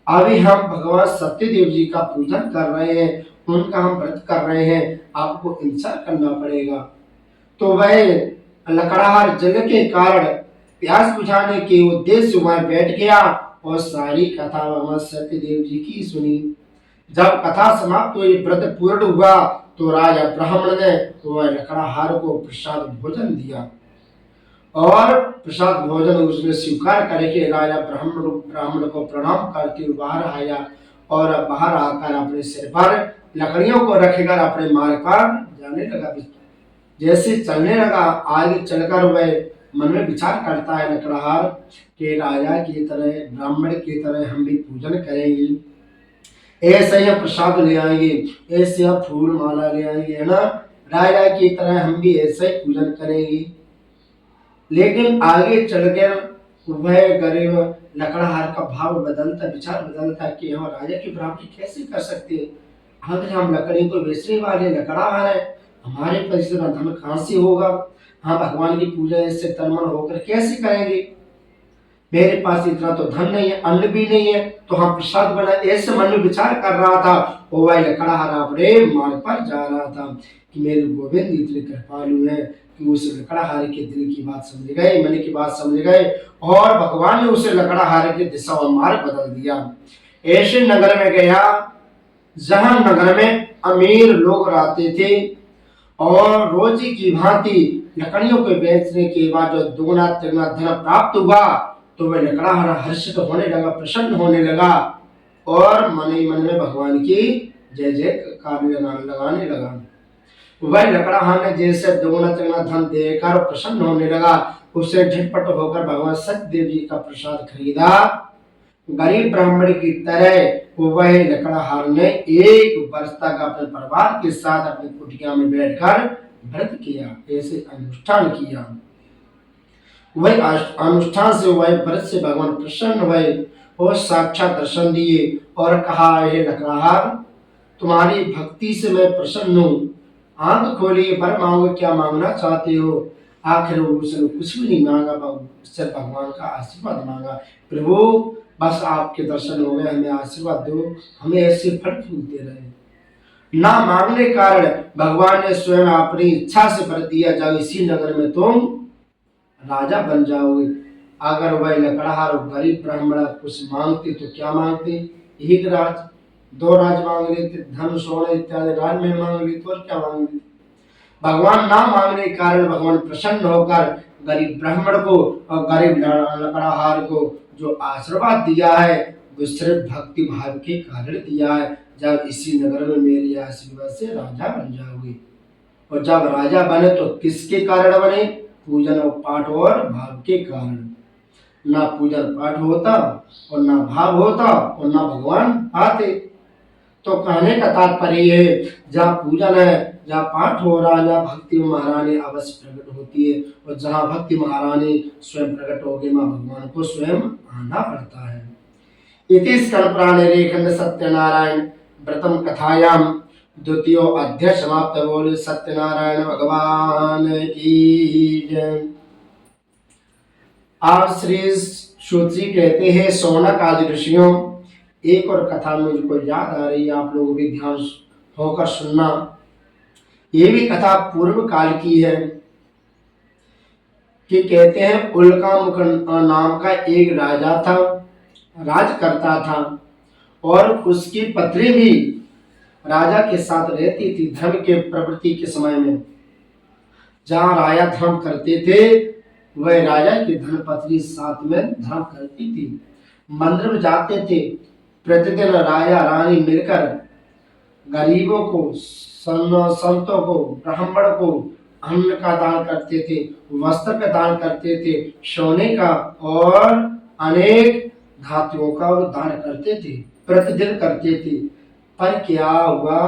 अभी हम भगवान सत्यदेव जी का पूजन कर रहे हैं, उनका हम व्रत कर रहे हैं, आपको इंतजार करना पड़ेगा। तो वह लकड़हार जल के कारण प्यास बुझाने के उद्देश्य वह बैठ गया और सारी कथा भगवान सत्यदेव जी की सुनी। जब कथा समाप्त हुई, व्रत पूर्ण हुआ, तो राजा ब्राह्मण ने वह लकड़हार को प्रसाद भोजन दिया और प्रसाद भोजन उसने स्वीकार करके राजा ब्राह्मण को प्रणाम करते हुए बाहर आया और बाहर आकर अपने सिर पर लकड़ियों को रखकर अपने मार्ग पर जाने लगा। जैसे चलने लगा, आगे चलकर वह मन में विचार करता है लकड़हार के राजा की तरह, ब्राह्मण की तरह हम भी पूजन करेंगे, ऐसे ही प्रसाद ले आएंगे, ऐसे फूल माला ले आएंगे, है ना, राजा की तरह हम भी ऐसे ही पूजन करेंगे। लेकिन आगे चलकर वह गरीब लकड़हार का भाव बदलता, विचार बदलता कि हम राजा की बराबरी कैसे कर सकते हैं, आखिर हम लकड़ी को बेचने वाले लकड़हार है, हमारे पास इतना धन कहाँ से होगा, हम भगवान की पूजा ऐसे तनमन होकर कैसे करेंगे, मेरे पास इतना तो धन नहीं है, अन्न भी नहीं है, तो हम प्रसाद बना, ऐसे मन में विचार कर रहा था। वो वह लकड़हार अपने मार्ग पर जा रहा था कि मेरे गोविंद इतने कृपालु है कि उस लकड़हार के दिल की बात समझ गए, मन की बात समझ गए और भगवान ने उसे लकड़हार की दिशा और मार्ग बदल दिया। ऐसे नगर में गया जहां नगर में अमीर लोग रहते थे और रोजी की भांति लकड़ियों को बेचने के बाद जो दुगना तिगुना धन प्राप्त हुआ तो वह लकड़हार हर्षित होने लगा, प्रसन्न होने लगा और मन ही मन में भगवान की जय जयकार लगाने लगा। वह लकड़हार ने जैसे दुगना तिगुना धन देकर प्रसन्न होने लगा, उसे झटपट होकर भगवान सत्यदेव जी का प्रसाद खरीदा। गरीब ब्राह्मण की तरह वह लकड़हार ने एक वर्ष तक अपने परिवार के साथ अपनी कुटिया में बैठकर व्रत किया, ऐसे अनुष्ठान किया। वह अनुष्ठान से वह व्रत से भगवान प्रसन्न हुए और साक्षात दर्शन दिए और कहा, हे लकड़हार, तुम्हारी भक्ति से मैं प्रसन्न हूँ, आंख खोलिए, वर मांगो, क्या मांगना चाहते हो। आखिर वो उसने कुछ भी नहीं मांगा, सिर्फ भगवान का आशीर्वाद मांगा। प्रभु बस आपके दर्शन हो गए, हमें आशीर्वाद दो, हमें ऐसे फल फूलते रहे। ना मांगने के कारण भगवान ने स्वयं अपनी इच्छा से वर दिया, जाओ इसी नगर में तुम राजा बन जाओगे। अगर वह लकड़हार और गरीब ब्राह्मण कुछ मांगते तो क्या मांगते? एक राज, दो राज मांग लेते, धन सोने इत्यादि राज में मांग लेते, और क्या मांगते? भगवान ना मांगने के कारण भगवान प्रसन्न होकर गरीब ब्राह्मण को और गरीब लकड़हार को जो आशीर्वाद दिया है वो सिर्फ भक्ति भाव के कारण दिया है, जब इसी नगर में मेरे आशीर्वाद से राजा बन जाओगे। और जब राजा बने तो किसके कारण बने? पूजन और पाठ और भाव के कारण। ना पूजन पाठ होता और ना भाव होता और ना भगवान आते। तो कहने का तात्पर्य है, जहाँ पूजन है, जहाँ पाठ हो रहा है, जहाँ भक्ति महारानी अवश्य प्रकट होती है, और जहाँ भक्ति महारानी स्वयं प्रकट होगी, माँ भगवान को स्वयं आना पड़ता है। इति स्कंद पुराणे रेखंड सत्यनारायण व्रतम कथायाम द्वितीय अध्याय समाप्त। बोले सत्यनारायण भगवान की जय। आप श्री सूत जी कहते हैं, शौनक आदि ऋषियों, एक और कथा मुझको याद आ रही है, आप लोग भी ध्यान होकर सुनना। ये भी कथा पूर्व काल की है कि कहते हैं उल्कामुख नाम का एक राजा था, राज करता था, और उसकी पत्नी भी राजा के साथ रहती थी। धर्म के प्रवृत्ति के समय में जहाँ राजा धर्म करते थे, वह राजा की धर्मपत्नी साथ में धर्म करती थी। मंदिर में जाते थे, प्रतिदिन राजा रानी मिलकर गरीबों को, संतों को, ब्राह्मण को अन्न का दान करते थे, वस्त्र का दान करते थे, सोने का और अनेक धातुओं का दान करते थे, प्रतिदिन करते थे। पर क्या हुआ,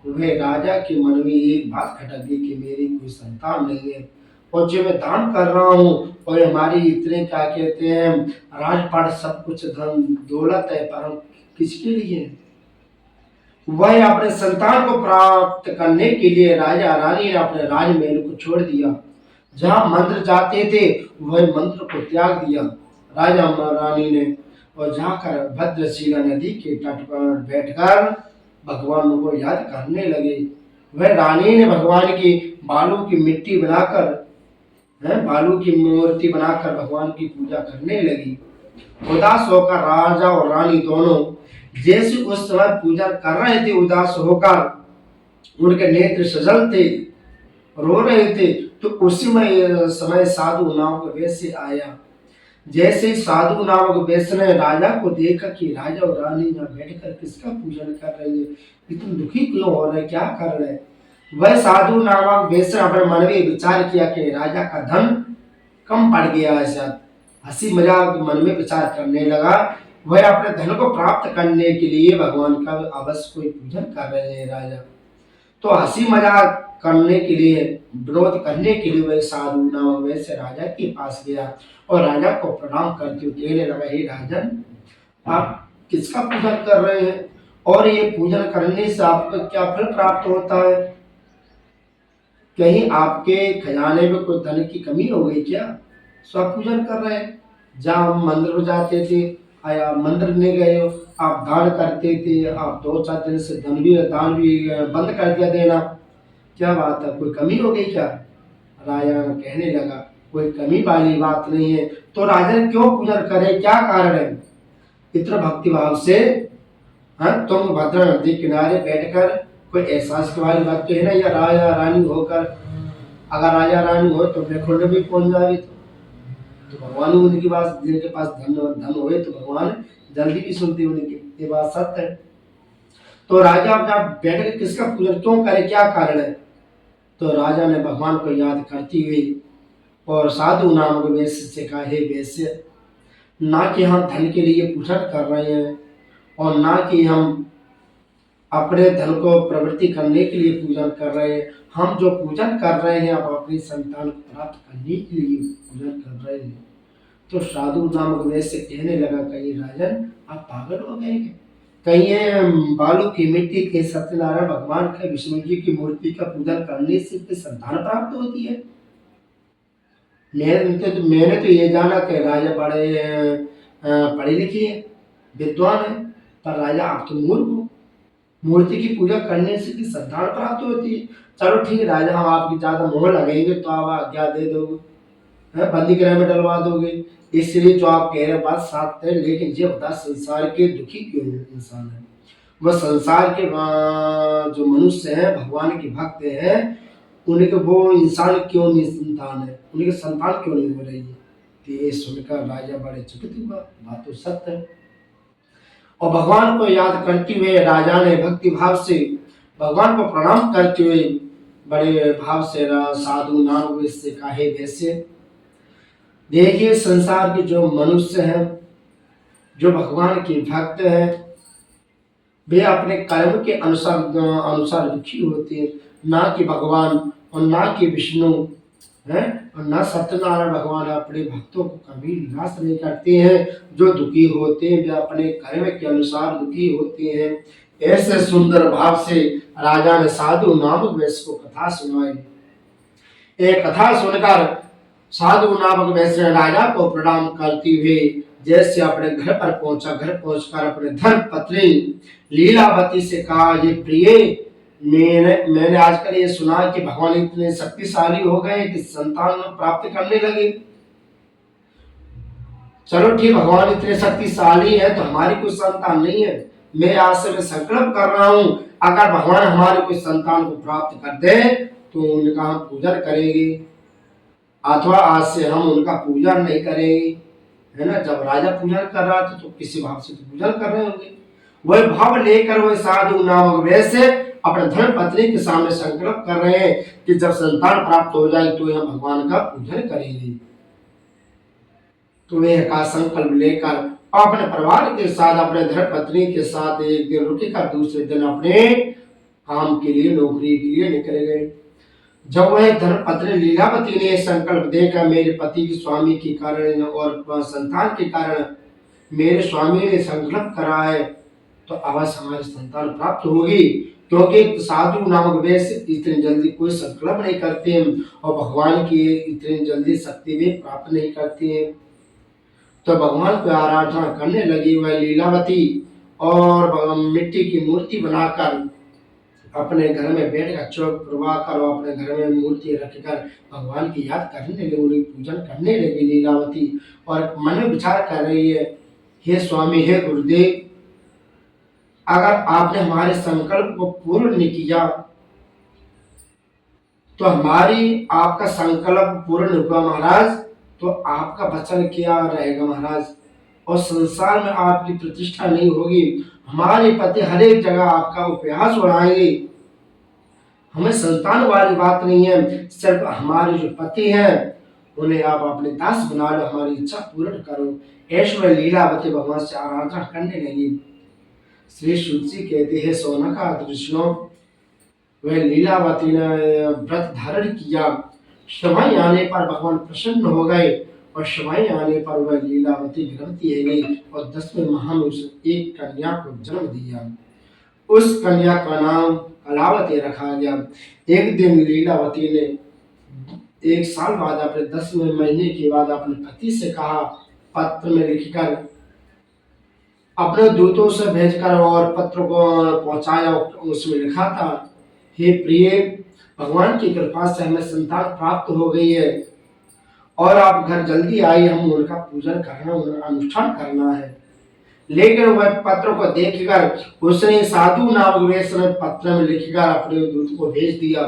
वह राजा के मन में एक बात खटक गई कि मेरी कोई संतान नहीं है, और जो मैं दान कर रहा हूँ और हमारी इतने क्या कहते हैं राजपाट सब कुछ धन दौलत है, पर हम किसके लिए? वह अपने संतान को प्राप्त करने के लिए राजा रानी ने अपने राजमहल को छोड़ दिया। जहाँ मंदिर जाते थे वह मंदिर को त्याग दिया राजा रानी ने, और जाकर भद्रशिला नदी के तट पर बैठकर भगवान को याद करने लगे। वह रानी ने भगवान की बालू की मिट्टी बनाकर, बालू की मूर्ति बनाकर भगवान की पूजा करने लगी। उदास होकर राजा और रानी दोनों जैसे उस समय पूजा कर रहे थे, उदास होकर उनके नेत्र सजल थे, रो रहे थे, तो उसी में समय साधु नामक वैश्य आया। जैसे साधु नामक वैश्य ने राजा को देखा कि राजा और रानी यहाँ बैठकर किसका पूजन कर रहे हैं, इतने दुखी क्यों हो रहे, क्या कर रहे? वह साधु नामक वैश्य अपने मन में विचार किया कि राजा का धन कम पड़ गया है, शायद हंसी मजाक मन में विचार करने लगा। वह अपने धन को प्राप्त करने के लिए भगवान का अवश्य कोई पूजन कर रहे हैं राजा, तो हंसी मजाक करने के लिए, विरोध करने के लिए वह साधु नामक वैश्य राजा के पास गया और राजा को प्रणाम करते हुए कहने लगा, हे राजन, आप किसका पूजन कर रहे हैं, और ये पूजन करने से आपको क्या फल प्राप्त होता है? कहीं आपके खजाने में कोई धन की कमी हो गई क्या? सब पूजन कर रहे हैं। जहाँ हम मंदिर में जाते थे, आया मंदिर नहीं गए हो, आप दान करते थे, आप 2-4 दिन से दान भी बंद कर दिया देना, क्या बात है, कोई कमी हो गई क्या? राजा कहने लगा, कोई कमी वाली बात नहीं है, तो राजन क्यों पूजन करे, क्या कारण है? इतना भक्ति भाव से तुम भद्रा नदी किनारे बैठकर कोई एहसास के वाली बात तो है ना, या राजा रानी होकर, अगर राजा रानी हो तो बैकुंठ भी पहुंच जाए, तो भगवान उनकी बात, जिनके पास धन होए तो भगवान जल्दी भी सुनते उनकी, ये बात सत्य है। तो राजा अपना बैठ कर किसका पूजन क्यों करे, क्या कारण है? तो राजा ने भगवान को याद करती हुई और साधु नामक वैश्य से कहा, हे वैश्य, ना कि हम धन के लिए पूजन कर रहे हैं और ना कि हम अपने धन को प्रवृत्ति करने के लिए पूजन कर रहे हैं, हम जो पूजन कर रहे हैं अब अपनी संतान को प्राप्त करने के लिए पूजन कर रहे हैं। तो साधु नामक वैश्य कहने लगा, कहीं राजन आप पागल हो गए क्या? कहीं ये बालू की मिट्टी के सत्यनारायण भगवान के विष्णु जी की मूर्ति का पूजन करने से संतान प्राप्त होती है? मैंने तो ये जाना कि राजा बड़े पढ़े लिखे हैं, विद्वान हैं, पर राजा आप तो मूर्ख हो। मूर्ति की पूजा करने से की संतान प्राप्त होती है। चलो ठीक है राजा, हम आपकी ज्यादा मोहर लगेंगे तो आप आज्ञा दे दोगे, बंदी गृह में डलवा दोगे, इसलिए जो आप कह रहे बात साथ है। लेकिन ये बता संसार के दुखी क्यों इंसान है? वह संसार के जो मनुष्य हैं, भगवान के भक्त हैं, उनके वो इंसान क्यों नहीं संतान है, उनके संतान क्यों नहीं हो रही है? तो ये सुनकर राजा बड़े चकित हुआ, बात तो सत्य है। और भगवान को याद करते हुए राजा ने भक्ति भाव से भगवान को प्रणाम करते हुए बड़े भाव से साधु नाम से कहे वैसे देखिए संसार के जो मनुष्य हैं, जो भगवान के भक्त हैं, वे अपने कर्म के अनुसार दुखी होते हैं, ना कि भगवान और ना कि विष्णु है, और ना सत्यनारायण भगवान अपने भक्तों को कभी निराश नहीं करते हैं। जो दुखी होते हैं वे अपने कर्म के अनुसार दुखी होते हैं। ऐसे सुंदर भाव से राजा ने साधु नामक वैश्य को कथा सुनाई। एक कथा सुनकर साधु नामक वैश्य ने राजा को प्रणाम करते हुए जैसे अपने घर पर पहुंचा, घर पहुंचकर अपने धर्म पत्नी लीलावती से कहा, ये प्रिय, मैंने आजकल ये सुना कि भगवान इतने शक्तिशाली हो गए कि संतान प्राप्त करने लगे। चलो ठीक, भगवान इतने शक्तिशाली है तो हमारी कोई संतान नहीं है। मैं आज से संकल्प कर रहा हूं, अगर भगवान हमारे कोई संतान को प्राप्त कर दे तो उनका हम पूजन करेंगे, अथवा आज से हम उनका पूजन नहीं करेंगे, है ना। जब राजा पूजन कर रहा था तो किसी भाव से तो पूजन कर रहे होंगे। वही भाव लेकर वह साधु नामक वैसे अपने धर्म पत्नी के सामने संकल्प कर रहे हैं कि जब संतान प्राप्त हो जाए तो हम भगवान का पूजन करेंगे। तो वह का संकल्प लेकर अपने परिवार के साथ, अपने धर्म पत्नी के साथ एक दिन रुककर दूसरे दिन अपने काम के लिए, नौकरी के लिए निकल गए। जब वह धर्म पत्नी लीलावती ने संकल्प देकर मेरे पति के स्वामी के कारण और संतान के कारण मेरे स्वामी ने संकल्प करा है तो अवश्य हमारी संतान प्राप्त होगी, क्योंकि साधु नामक वैश्य इतनी जल्दी कोई संकल्प नहीं करते हैं और भगवान की इतनी जल्दी शक्ति भी प्राप्त नहीं करते हैं। तो भगवान को आराधना करने लगी वह लीलावती और मिट्टी की मूर्ति बनाकर अपने घर में बैठकर चौक प्रवाह कर अपने घर में मूर्ति रखकर भगवान की याद करने लगी, पूजन करने लगी लीलावती। और मन में विचार कर रही है, हे स्वामी, हे गुरुदेव, अगर आपने हमारे संकल्प को पूर्ण नहीं किया तो हमारी आपका संकल्प पूर्ण हुआ महाराज तो आपका वचन क्या रहेगा महाराज, और संसार में आपकी प्रतिष्ठा नहीं होगी। हमारे पति हर एक जगह आपका उपहास उड़ाएंगे। हमें संतान वाली बात नहीं है, सिर्फ हमारे जो पति हैं उन्हें आप अपने दास बना लो, हमारी इच्छा पूर्ण करो। ऐश्वर्य लीलावती भगवान से आराधना करने लगी। श्री शुद्धि कहते हैं, सोना का दृश्यों वह लीलावती ने व्रत धारण किया। समय आने पर भगवान प्रसन्न हो गए और समय आने पर वह लीलावती गर्भवती हो गई और 10वें माह में उसे एक कन्या को जन्म दिया। उस कन्या का नाम कलावती रखा गया। एक दिन लीलावती ने 1 साल बाद अपने 10वें महीने के बाद अपने पति से कहा, पत्र में लिखकर अपने दूतों से भेजकर और पत्र को पहुंचाया। उसमें लिखा था, हे प्रिय, भगवान की कृपा से हमें संतान प्राप्त हो गई है और आप घर जल्दी आइए, हम उनका पूजन करना, उनका अनुष्ठान करना है। लेकिन वह पत्र को देखकर उसने साधु नामक वैश्य ने पत्र में लिखकर अपने दूत को भेज दिया।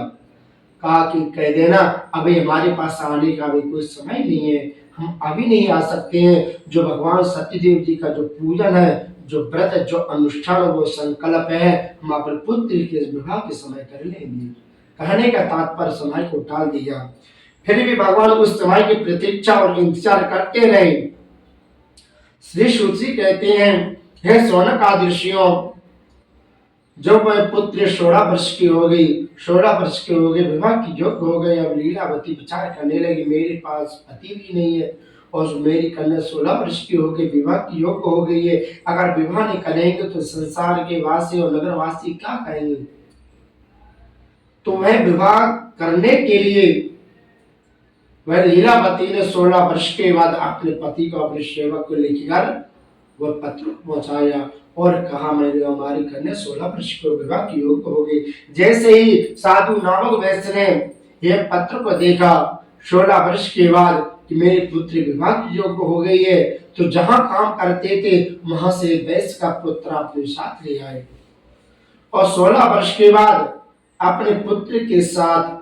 कहा कि कह देना अभी हमारे पास आने का भी कोई समय नहीं है, हम अभी नहीं आ सकते हैं। जो भगवान सत्यदेव जी का जो पूजन है, जो व्रत है, जो अनुष्ठान, वो संकल्प है, हम अपने पुत्र के विवाह के समय कर लेंगे। कहने का तात्पर्य समय को टाल दिया। फिर भी भगवान उस समय की प्रतीक्षा और इंतजार करते रहे। श्री शुद्धि कहते हैं, हे सोनक आदर्शियों, जब वह पुत्र 16 वर्ष की हो गई, 16 वर्ष के हो गए, विवाह की योग्य हो गई। अब लीलावती विचार करने लगी, मेरे पास पति भी नहीं है और मेरी कन्या 16 वर्ष की हो गई, विवाह की योग्य हो गई है। अगर विवाह नहीं करेंगे तो संसार के वासी और नगरवासी क्या कहेंगे। तो वह विवाह करने के लिए वह लीलावती ने 16 वर्ष के बाद अपने पति को, अपने सेवक को लेकर वह पत्र पहुंचाया और कहा, मैंने हमारी कन्या 16 वर्ष को विवाह की योग्य हो गई। जैसे ही साधु नामक वैश्य ने यह पत्र को देखा 16 वर्ष के बाद कि मेरी पुत्री विवाह की योग्य हो गई है, तो जहां काम करते थे वहां से वैश्य का पुत्र अपने साथ ले आए और 16 वर्ष के बाद अपने पुत्र के साथ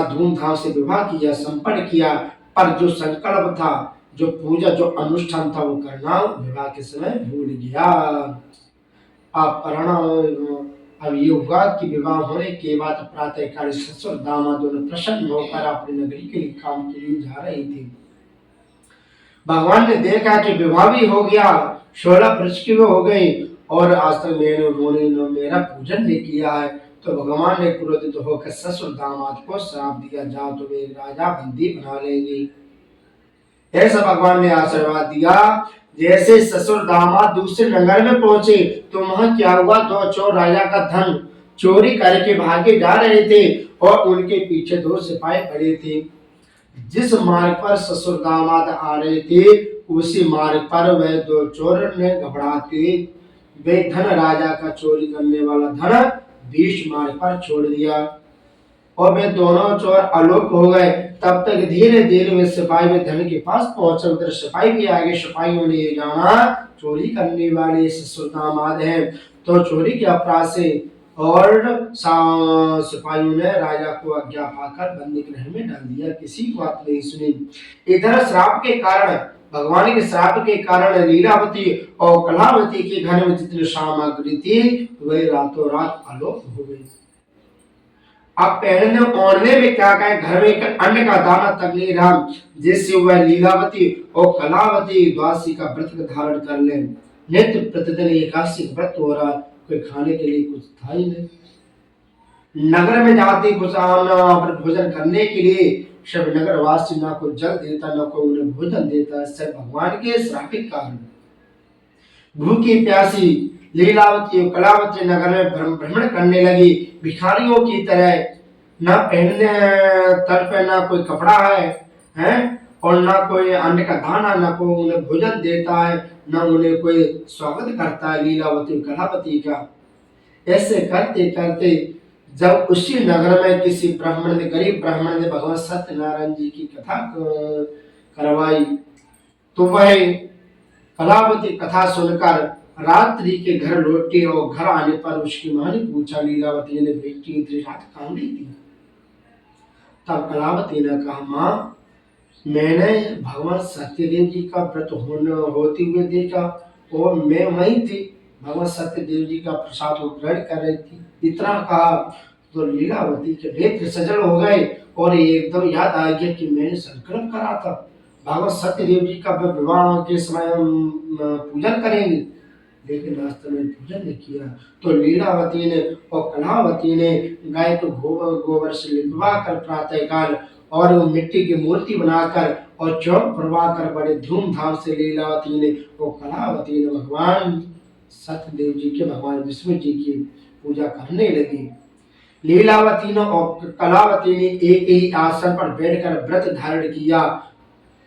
धूमधाम से विवाह किया, संपन्न किया। पर जो संकल्प था, जो पूजा, जो अनुष्ठान था, वो करना विवाह के समय भूल गया। अब परिणाम अब ये हुआ कि विवाह होने के बाद प्रातःकाल ससुर दामाद दोनों प्रसन्न होकर अपनी नगरी के लिए काम के लिए जा रहे थे। भगवान ने देखा कि विवाह भी हो गया, 16 वर्ष की हो गई और आज तक उन्होंने मेरा पूजन नहीं किया है। तो भगवान ने क्रोधित होकर ससुर दामाद को श्राप दिया, जाओ तुम्हें राजा बंदी बना लेंगे। ऐसा भगवान ने आशीर्वाद दिया। जैसे ससुर दामाद दूसरे नगर में पहुंचे तो वहां क्या हुआ, 2 चोर राजा का धन चोरी करके भागे जा रहे थे और उनके पीछे 2 सिपाही खड़े थे। जिस मार्ग पर ससुर दामाद आ रहे थे उसी मार्ग पर वह 2 चोर ने घबराते वे धन, राजा का चोरी करने वाला धन बीच मार्ग पर छोड़ दिया और वे दोनों चोर आलोक हो गए। तब तक धीरे धीरे वे सिपाही वे धन के पास पहुंचे। उधर सिपाही भी आगे, सिपाहियों ने ये जाना चोरी करने वाले ससुर दामाद हैं, तो चोरी के अपराध से और सिपाहियों ने राजा को आज्ञा पाकर बंदी गृह में डाल दिया, किसी को बात नहीं सुनी। इधर श्राप के कारण, भगवान के श्राप के कारण लीलावती और कलावती के घर में जितनी सामग्री थी वही रातों रात आलोक हो गई। अब पहनने ओढ़ने में क्या कहे, घर में एक अन्न का दाना तक नहीं रहा, जिससे वह लीलावती और कलावती द्वादशी का व्रत धारण कर ले। नित्य प्रतिदिन एकादशी व्रत हो रहा, कोई खाने के लिए कुछ था ही नहीं। नगर में जाते कुछ भोजन करने के लिए सब नगर वासी ना कोई जल देता, ना कोई उन्हें भोजन देता। सब भगवान के श्राप के कारण भूखी प्यासी लीलावती और कलावती नगर में भ्रमण करने लगी भिखारियों की तरह। न पहनने तल पे ना कोई कपड़ा है और ना कोई अन्न का दाना, ना कोई उन्हें भोजन देता है, न उन्हें कोई स्वागत करता है लीलावती कलावती का। ऐसे करते करते जब उसी नगर में किसी ब्राह्मण ने, गरीब ब्राह्मण ने भगवान सत्यनारायण जी की कथा करवाई, तो वह कलावती कथा सुनकर रात्रि के घर लौटी और घर आने पर उसकी मां ने पूछा, लीलावती ने बेटी इतनी रात कहाँ गई थी? तब कलावती ने कहा, माँ मैंने भगवान सत्यदेव जी का व्रत होते हुए देखा और मैं वहीं थी, भगवान सत्यदेव जी का प्रसाद ग्रहण कर रही थी। इतना कहा तो लीलावती के नेत्र सजल हो गए और एकदम याद आ गया कि मैंने संकल्प करा था भगवान सत्यदेव जी का विवाह के समय पूजन करेंगे, लेकिन रास्ते में पूजन नहीं किया। तो लीलावती ने और कलावती ने गाय को गोबर से लिपवा कर प्रातःकाल और वो मिट्टी की मूर्ति बनाकर और चौक भरवा कर बड़े धूमधाम से लीलावती ने और कलावती ने भगवान सत्यदेव जी के, भगवान विष्णु जी की पूजा करने लगी। लीलावती ने और कलावती ने एक ही आसन पर बैठकर व्रत धारण किया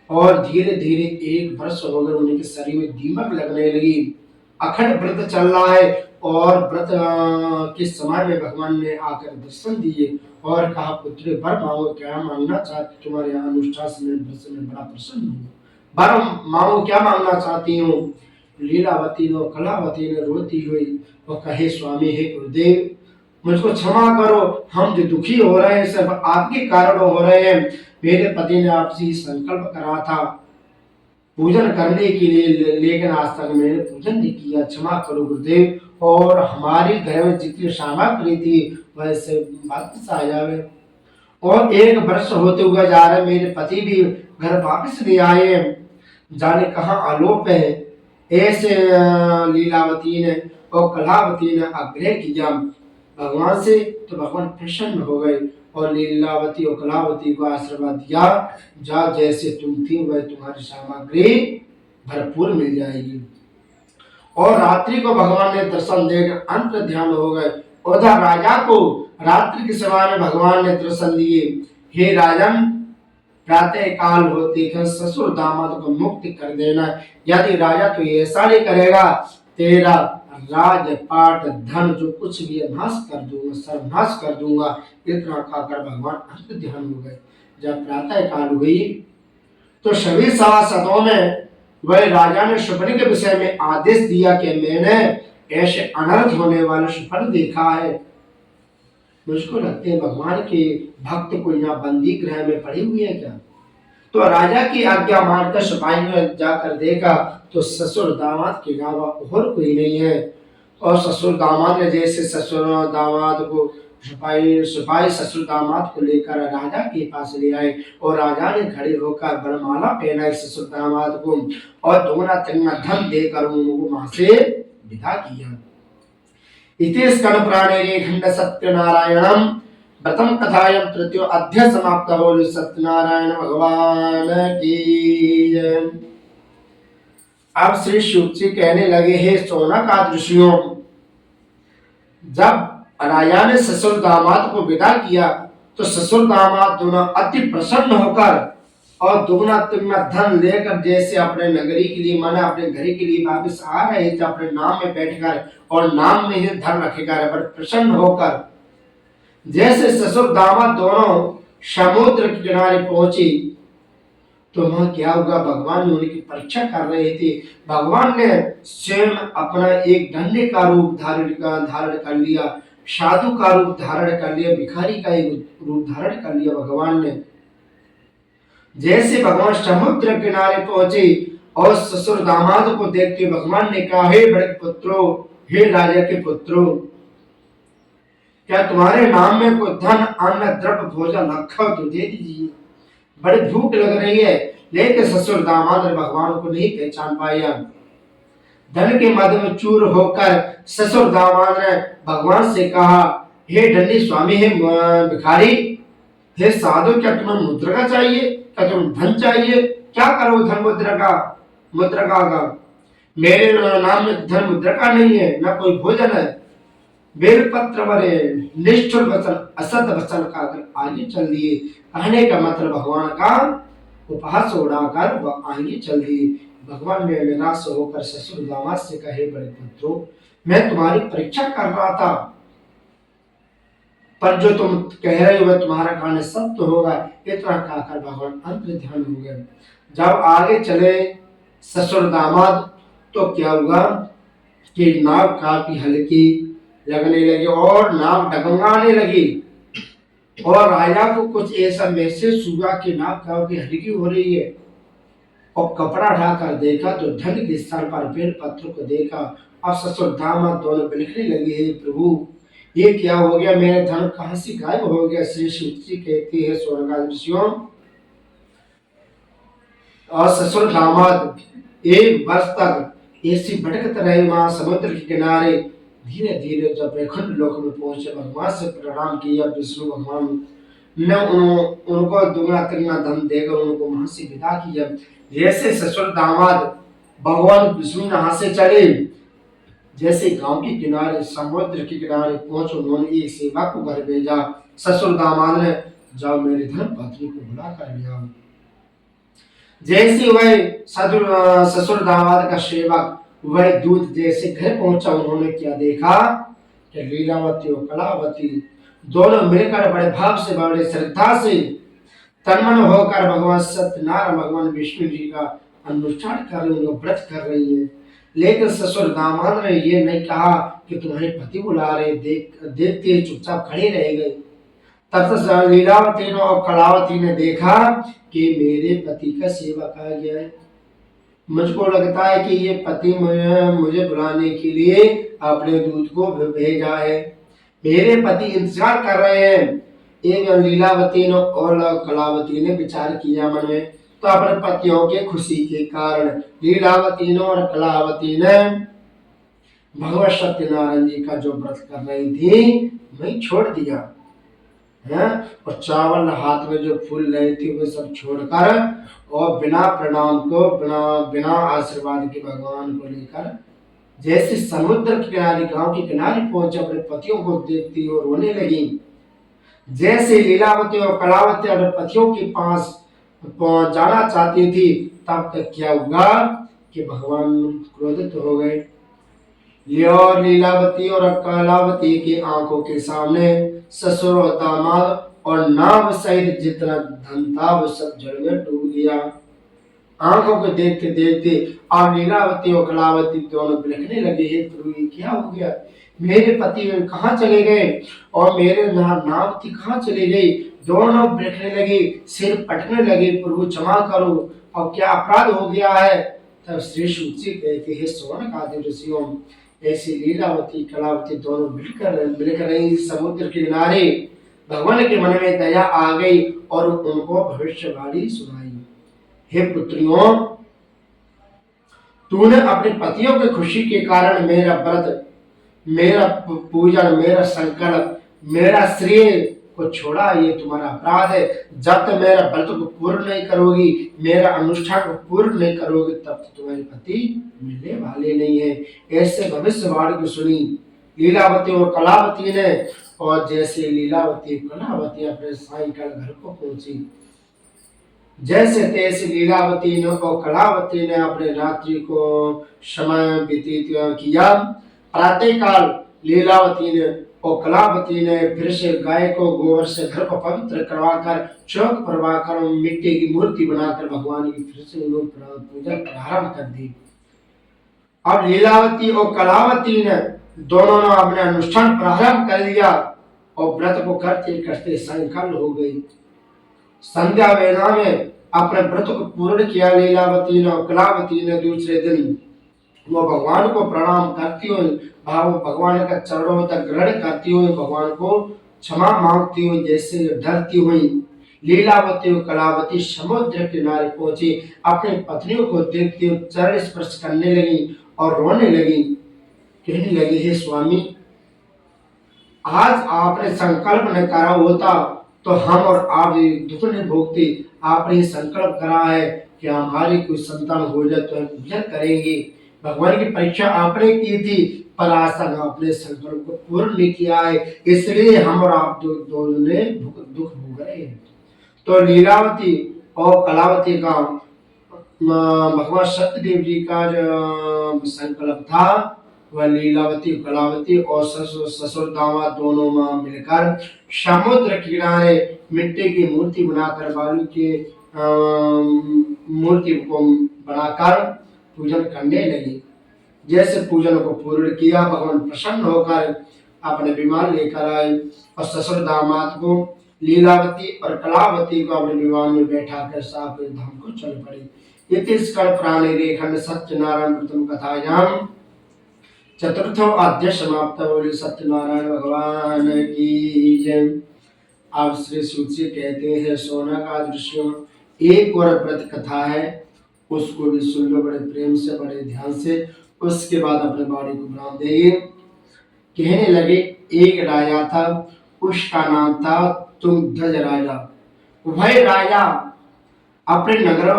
और धीरे धीरे 1 वर्ष हो गए। उनके शरीर में दीमक लगने लगी। अखंड व्रत चल रहा है और व्रत के समय में भगवान ने आकर दर्शन दिए और कहा, पुत्र वर मांगो, क्या मांगना चाहती, तुम्हारे अनुष्ठान से मैं बड़ा प्रसन्न हूँ, वर मांगो, क्या मांगना चाहती हूँ? लीलावती ने कलावती ने रोती हुई और कहे, स्वामी हे गुरुदेव मुझको क्षमा करो, हम जो दुखी हो रहे हैं सब आपके कारण हो रहे हैं। मेरे पति ने आपसे संकल्प करा था पूजन करने के लिए, लेकिन आज तक मैंने पूजन नहीं किया, क्षमा करो गुरुदेव, और हमारी घर में जितनी सामग्री थी वैसे वापस आ जावे। और 1 वर्ष होते हुए जा रहे, मेरे पति भी घर वापस नहीं आए, जाने कहाँ आलोप है। ऐसे लीलावती ने और कलावती ने आग्रह किया भगवान से, तो भगवान प्रसन्न हो गए और लीलावती और कलावती को आशीर्वाद दिया, जा जैसे तुम थी वह तुम्हारी सामग्री भरपूर मिल जाएगी। और रात्रि को भगवान ने दर्शन देकर अंतर ध्यान हो गए। उधर राजा को रात्रि के समय में भगवान ने दर्शन दिए, हे राजन प्रातः काल होते ही ससुर दामाद को मुक्त कर देना। यदि राजा तो ऐसा नहीं करेगा, तेरा राजपाट धन जो कुछ भी है नाश कर दूंगा, सर्वनाश कर दूंगा। इतना खाकर भगवान अंत ध्यान हो गए। जब प्रातः काल हुई तो सभी सभासदों में वह राजा ने स्वप्न के विषय में आदेश दिया कि मैंने ऐसे अनर्थ होने वाले स्वप्न देखा है। मुझको लगते हैं भगवान के भक्त को यहाँ बंदी गृह में पड़ी हुई है क्या। तो राजा की आज्ञा मानकर सिपाही ने जाकर देखा तो ससुर दामाद के अलावा और कोई नहीं है। और ससुर दामाद ने जैसे ससुर दामाद को सिपाही ससुर दामाद को लेकर राजा के पास ले आए और राजा ने खड़े होकर वरमाला पहनाई ससुर दामाद को और दोना तिगुना धन देकर उनको वहां से विदा किया। इति स्कंद पुराणे खंड सत्यनारायणम प्रथम कथायं तृतीय अध्याय समाप्त हो। सत्यनारायण भगवान की जय। अब श्री शुक जी कहने लगे, हे शौनक आदि ऋषियों, जब राजा ने ससुर दामाद को विदा किया तो ससुर दामाद दोनों अति प्रसन्न होकर और दुगना तिगुना धन लेकर जैसे अपने नगरी के लिए माना अपने घर के लिए वापस आ रहे थे, अपने नाम में बैठकर और नाम में ही धन रखेगा, बड़े प्रसन्न होकर जैसे ससुर दामाद दोनों समुद्र के किनारे पहुंची तो वहां क्या होगा, भगवान ने उनकी परीक्षा कर रहे थे। भगवान ने स्वयं अपना एक धन्य का रूप धारण कर लिया, साधु का रूप धारण कर लिया, भिखारी का एक रूप धारण कर लिया भगवान ने। जैसे भगवान समुद्र किनारे पहुंचे और ससुर दामाद को देखते भगवान ने कहा, हे बड़े पुत्रों, हे राजा के पुत्रों, क्या तुम्हारे नाम में कोई धन अन्न द्रव्य भोजन रखा तो दे दीजिए, बड़ी भूख लग रही है। लेकिन ससुर दामाद ने भगवान को नहीं पहचान पाया। धन के मद में चूर होकर ससुर दामाद ने भगवान से कहा, हे दंडी स्वामी, हे भिखारी, हे साधु, क्या तुम्हें मुद्रा चाहिए, क्या तुम्हें धन चाहिए, क्या करो धन मुद्रा का। मेरे नाम में धन मुद्रा का नहीं है, न कोई भोजन है। बेलपत्र वाले निष्ठुर वचन असत वचन का आगे चल दिए। कहने का मतलब भगवान का उपहास उड़ाकर वह आगे चल दिए। भगवान ने निराश होकर ससुर दामाद से कहे, बड़े पुत्रों, मैं तुम्हारी परीक्षा कर रहा था, पर जो तुम कह रहे हो वह तुम्हारा कहना सत्य होगा। इतना कहकर भगवान अंत ध्यान हो गए। जब आगे चले ससुर दामाद तो क्या हुआ कि नाव काफी हल्की लगने लगी और नाव डगमगाने लगी और राजा को कुछ ऐसा महसूस हुआ कि नाव काफी हल्की हो रही है और कपड़ा ढाकर देखा तो धन के स्थान पर बेल पत्र को देखा। अब ससुर दामाद दोनों बिलखने लगे, हे प्रभु, ये क्या हो गया, मेरा धन कहां से गायब हो गया। श्री शिवजी कहती है, स्वर्गादि ऋषियों और ससुर दामाद एक वर्ष तक ऐसी भटकते रहे वहां समुद्र के किनारे। धीरे धीरे जब वैकुंठ लोक में पहुंचे, भगवान से प्रणाम किया। विष्णु भगवान ने उनको दुगना तिगुना धन देकर उनको वहां से विदा किया। जैसे ससुर दामाद भगवान विष्णु यहाँ से चले, जैसे गांव के किनारे समुद्र के किनारे पहुंचे, उन्होंने एक सेवक को घर भेजा। ससुर दामाद ने, जाओ मेरे धन पत्नी को बुला कर ले आओ। जैसे वह ससुर दामाद का सेवक वह दूध जैसे घर पहुंचा, उन्होंने क्या देखा कि लीलावती और कलावती दोनों मिलकर बड़े भाव से, बड़े श्रद्धा से तन्मय होकर भगवान सत्यनारायण भगवान विष्णु जी का अनुष्ठान कर रही है, व्रत कर रही है। लेकिन ससुर दामाद ने ये नहीं कहा कि तुम्हारे पति बुला रहे, देखते चुपचाप खड़े रह गए। तब तक लीलावती और कलावती ने देखा कि मेरे पति का सेवक आ गया है। मुझको लगता है कि ये पति मुझे बुलाने के लिए अपने दूत को भेजा है। मेरे पति इंतजार कर रहे हैं। एक लीलावती ने और कलावती ने विचार किया मन में, तो अपने पतियों के खुशी के कारण लीलावती ने और कलावती ने भगवान सत्यनारायण जी का जो व्रत कर रही थी वही छोड़ दिया है। और चावल हाथ में जो फूल रही थी वो सब छोड़कर और बिना प्रणाम को बिना आशीर्वाद के भगवान को लेकर जैसे समुद्र के किनारे गांव के किनारे पहुंचे, अपने पतियों को देखती और रोने लगी। जैसे लीलावती और कलावती अपने पतियों के पास जाना चाहती थी, तब तक क्या हुआ कि भगवान क्रोधित हो गए। और लीलावती और कलावती की आंखों के सामने ससुर और दामाद और नाव सहित जितना धन था वो सब जल में डूब गया। आंखों को देखते देखते अब लीलावती और कलावती दोनों बिलखने लगे, हे प्रभु ये क्या हो गया, मेरे पति कहाँ चले गए और मेरे नाव थी कहाँ चली गई। दोनों बिलखने लगे, सिर पटने लगे, प्रभु क्षमा करो, अब क्या अपराध हो गया है। तब श्री सूची कहते हैं, सोन आदि ऋषियों, ऐसी लीलावती कलावती दोनों मिलकर रही समुद्र के किनारे। भगवान के मन में दया आ गई और उनको भविष्यवाणी सुनाई। हे पुत्रियों, तूने अपने पतियों की खुशी के कारण मेरा व्रत, मेरा पूजन, मेरा संकल्प, मेरा श्रेय को छोड़ा, ये तुम्हारा अपराध है। जब तक मेरा व्रत को पूर्ण नहीं करोगी, मेरा अनुष्ठान को पूर्ण नहीं करोगी, तब तक तुम्हारे पति मिलने वाले नहीं है। ऐसे भविष्यवाणी को सुनी लीलावती और कलावती ने, और जैसे लीलावती कलावती अपने सायंकाल घर को पहुंची, जैसे तैसे लीलावती ने और कलावती ने अपने रात्रि को समय व्यतीत किया। प्रातःकाल लीलावती ने और कलावती ने फिर से गाय को गोबर से घर को पवित्र करवाकर चौक परवाकर मिट्टी की मूर्ति बनाकर भगवान की फिर से पूजा प्रारंभ कर दी। अब लीलावती और कलावती ने दोनों ने अपने अनुष्ठान प्रारंभ कर दिया और व्रत को करते करते सायंकाल हो गई। संध्या वेला में अपने व्रत को पूर्ण किया लीलावती ने और कलावती ने। दूसरे दिन वो भगवान को प्रणाम करती हुई, भगवान का चरणों तक ग्रहण करती हुई, भगवान को क्षमा मांगती हुई, जैसे डरती हुई लीलावती और कलावती समुद्र किनारे पहुंची। अपनी पत्नियों को देखती हुई चरण स्पर्श करने लगी और रोने लगी, कहने लगी, हे स्वामी, आज आपने संकल्प न करा होता तो हम और आप दुख नहीं भोगते। आपने संकल्प करा है कि हमारी कोई संतान हो जाए तो हम पूजा करेंगे। भगवान की परीक्षा आपने की थी, पर आज तक आपने संकल्प को पूर्ण नहीं किया है, इसलिए हम और आप दोनों ने दुख भोग रहे हैं। तो लीलावती और कलावती का भगवान सत्यदेव जी का जो संकल्प था, वह लीलावती कलावती और ससुर दामाद दोनों मां मिलकर समुद्र किनारे मिट्टी की मूर्ति बनाकर, बालू की मूर्ति को बनाकर पूजन करने लगी। जैसे पूजन को पूर्ण किया, भगवान प्रसन्न होकर अपने विमान लेकर आए और ससुर दामाद को लीलावती और कलावती को अपने विमान में बैठा कर साफ धाम को चल पड़े। इतिस कर प्राणी रेखंड सत्यनारायण प्रथम कथायाम चतुर्थो अध्याय समाप्त। बोले सत्यनारायण भगवान की जय। आप श्री सूची कहते हैं, सोना का दृश्य एक और व्रत कथा है, उसको भी सुन लो बड़े प्रेम से, बड़े ध्यान से, उसके बाद अपने बाड़ी को विराम देंगे। कहने लगे, एक राजा था, उसका नाम था तुंगध्वज राजा। वह राजा अपने नगर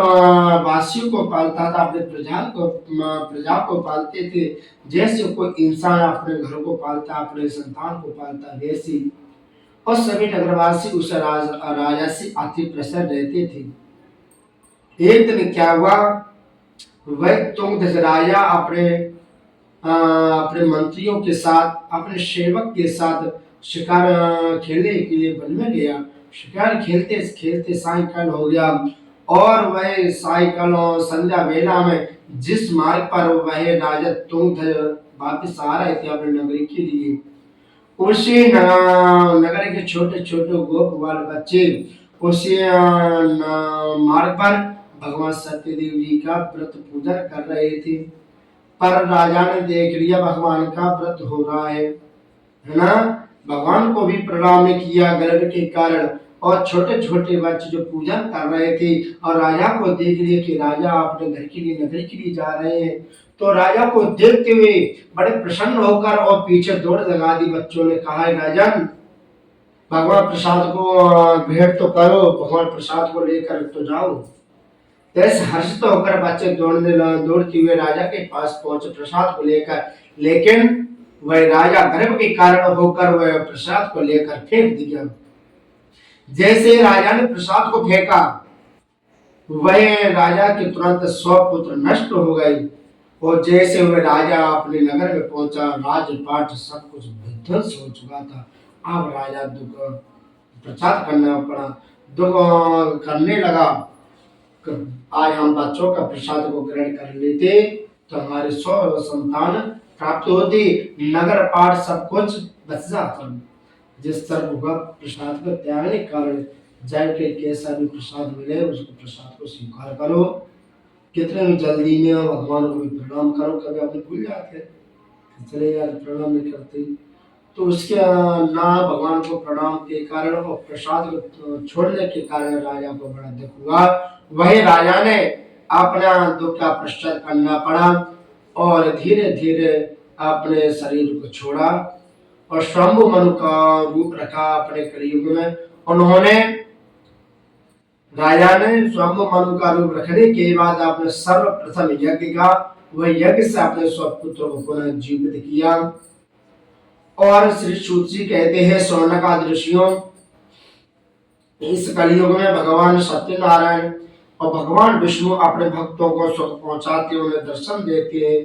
वासियों को पालता था, अपने प्रजा को पालते थे, जैसे कोई इंसान अपने घर को पालता, अपने संतान को पालता, वैसे और सभी नगरवासी उस राजा से अति प्रसन्न रहते थे। एक दिन क्या हुआ, वह तुंगध्वज राजा अपने मंत्रियों के साथ, अपने सेवक के साथ शिकार खेलने के लिए वन में गया। शिकार खेलते खेलते सायंकाल हो गया और वह सायंकाल संध्या वेला में जिस मार्ग पर वह राजा तुंगध्वज वापिस आ रहे थे अपने नगरी के लिए, उसी नगर के छोटे छोटे गोप वाले बच्चे उसी मार्ग पर भगवान सत्यदेव जी का व्रत पूजा कर रहे थे। पर राजा ने देख लिया भगवान का व्रत हो रहा है ना, भगवान को भी प्रणाम किया गर्व के कारण, और छोटे छोटे बच्चे जो पूजा कर रहे थे और राजा को देख लिया कि राजा अपने घर के लिए नगर के लिए जा रहे हैं, तो राजा को देखते हुए बड़े प्रसन्न होकर और पीछे दौड़ लगा दी। बच्चों ने कहा, राजन भगवान प्रसाद को भेंट तो करो, भगवान प्रसाद को लेकर तो जाओ। ऐसे हर्षित होकर बच्चे दौड़ते हुए राजा के पास पहुंचे प्रसाद को लेकर, लेकिन वह राजा गर्भ के कारण होकर वह प्रसाद को लेकर फेंक दिया। जैसे राजा ने प्रसाद को फेंका, वह राजा के तुरंत 100 पुत्र नष्ट हो गए। और जैसे वह राजा अपने नगर में पहुंचा, राजपाट सब कुछ विध्वंस हो चुका था। अब राजा दुख प्रचार करना पड़ा, दुख करने लगा। आज हम बच्चों का प्रसाद को ग्रहण कर लेते तो हमारे 100 संतान प्राप्त होती, नगर पाठ सब कुछ बच जाता। जिस सर्वभक्त प्रसाद को त्यागने के कारण जय के कैसा भी प्रसाद मिले उसको प्रसाद को स्वीकार करो। कितने भी जल्दी में भगवान को भी प्रणाम करो, कभी अपने भूल जाते हैं, चले यार प्रणाम नहीं करते, तो उसके ना भगवान को प्रणाम के कारण और प्रसाद को छोड़ने के कारण राजा को बड़ा दुख हुआ। वही राजा ने अपना दुख का पश्चात करना पड़ा और धीरे धीरे अपने शरीर को छोड़ा और शंभु मनु का रूप रखा अपने कलयुग में। उन्होंने राजा ने शंभु मनु का रूप रखने के बाद अपने सर्वप्रथम यज्ञ का वह यज्ञ से अपने स्वपुत्र को पुनः जीवित किया। और श्री सूत जी कहते हैं शौनकादि ऋषियों, इस कलयुग में भगवान सत्यनारायण और भगवान विष्णु अपने भक्तों को सुख पहुंचाते, उन्हें दर्शन देते हैं।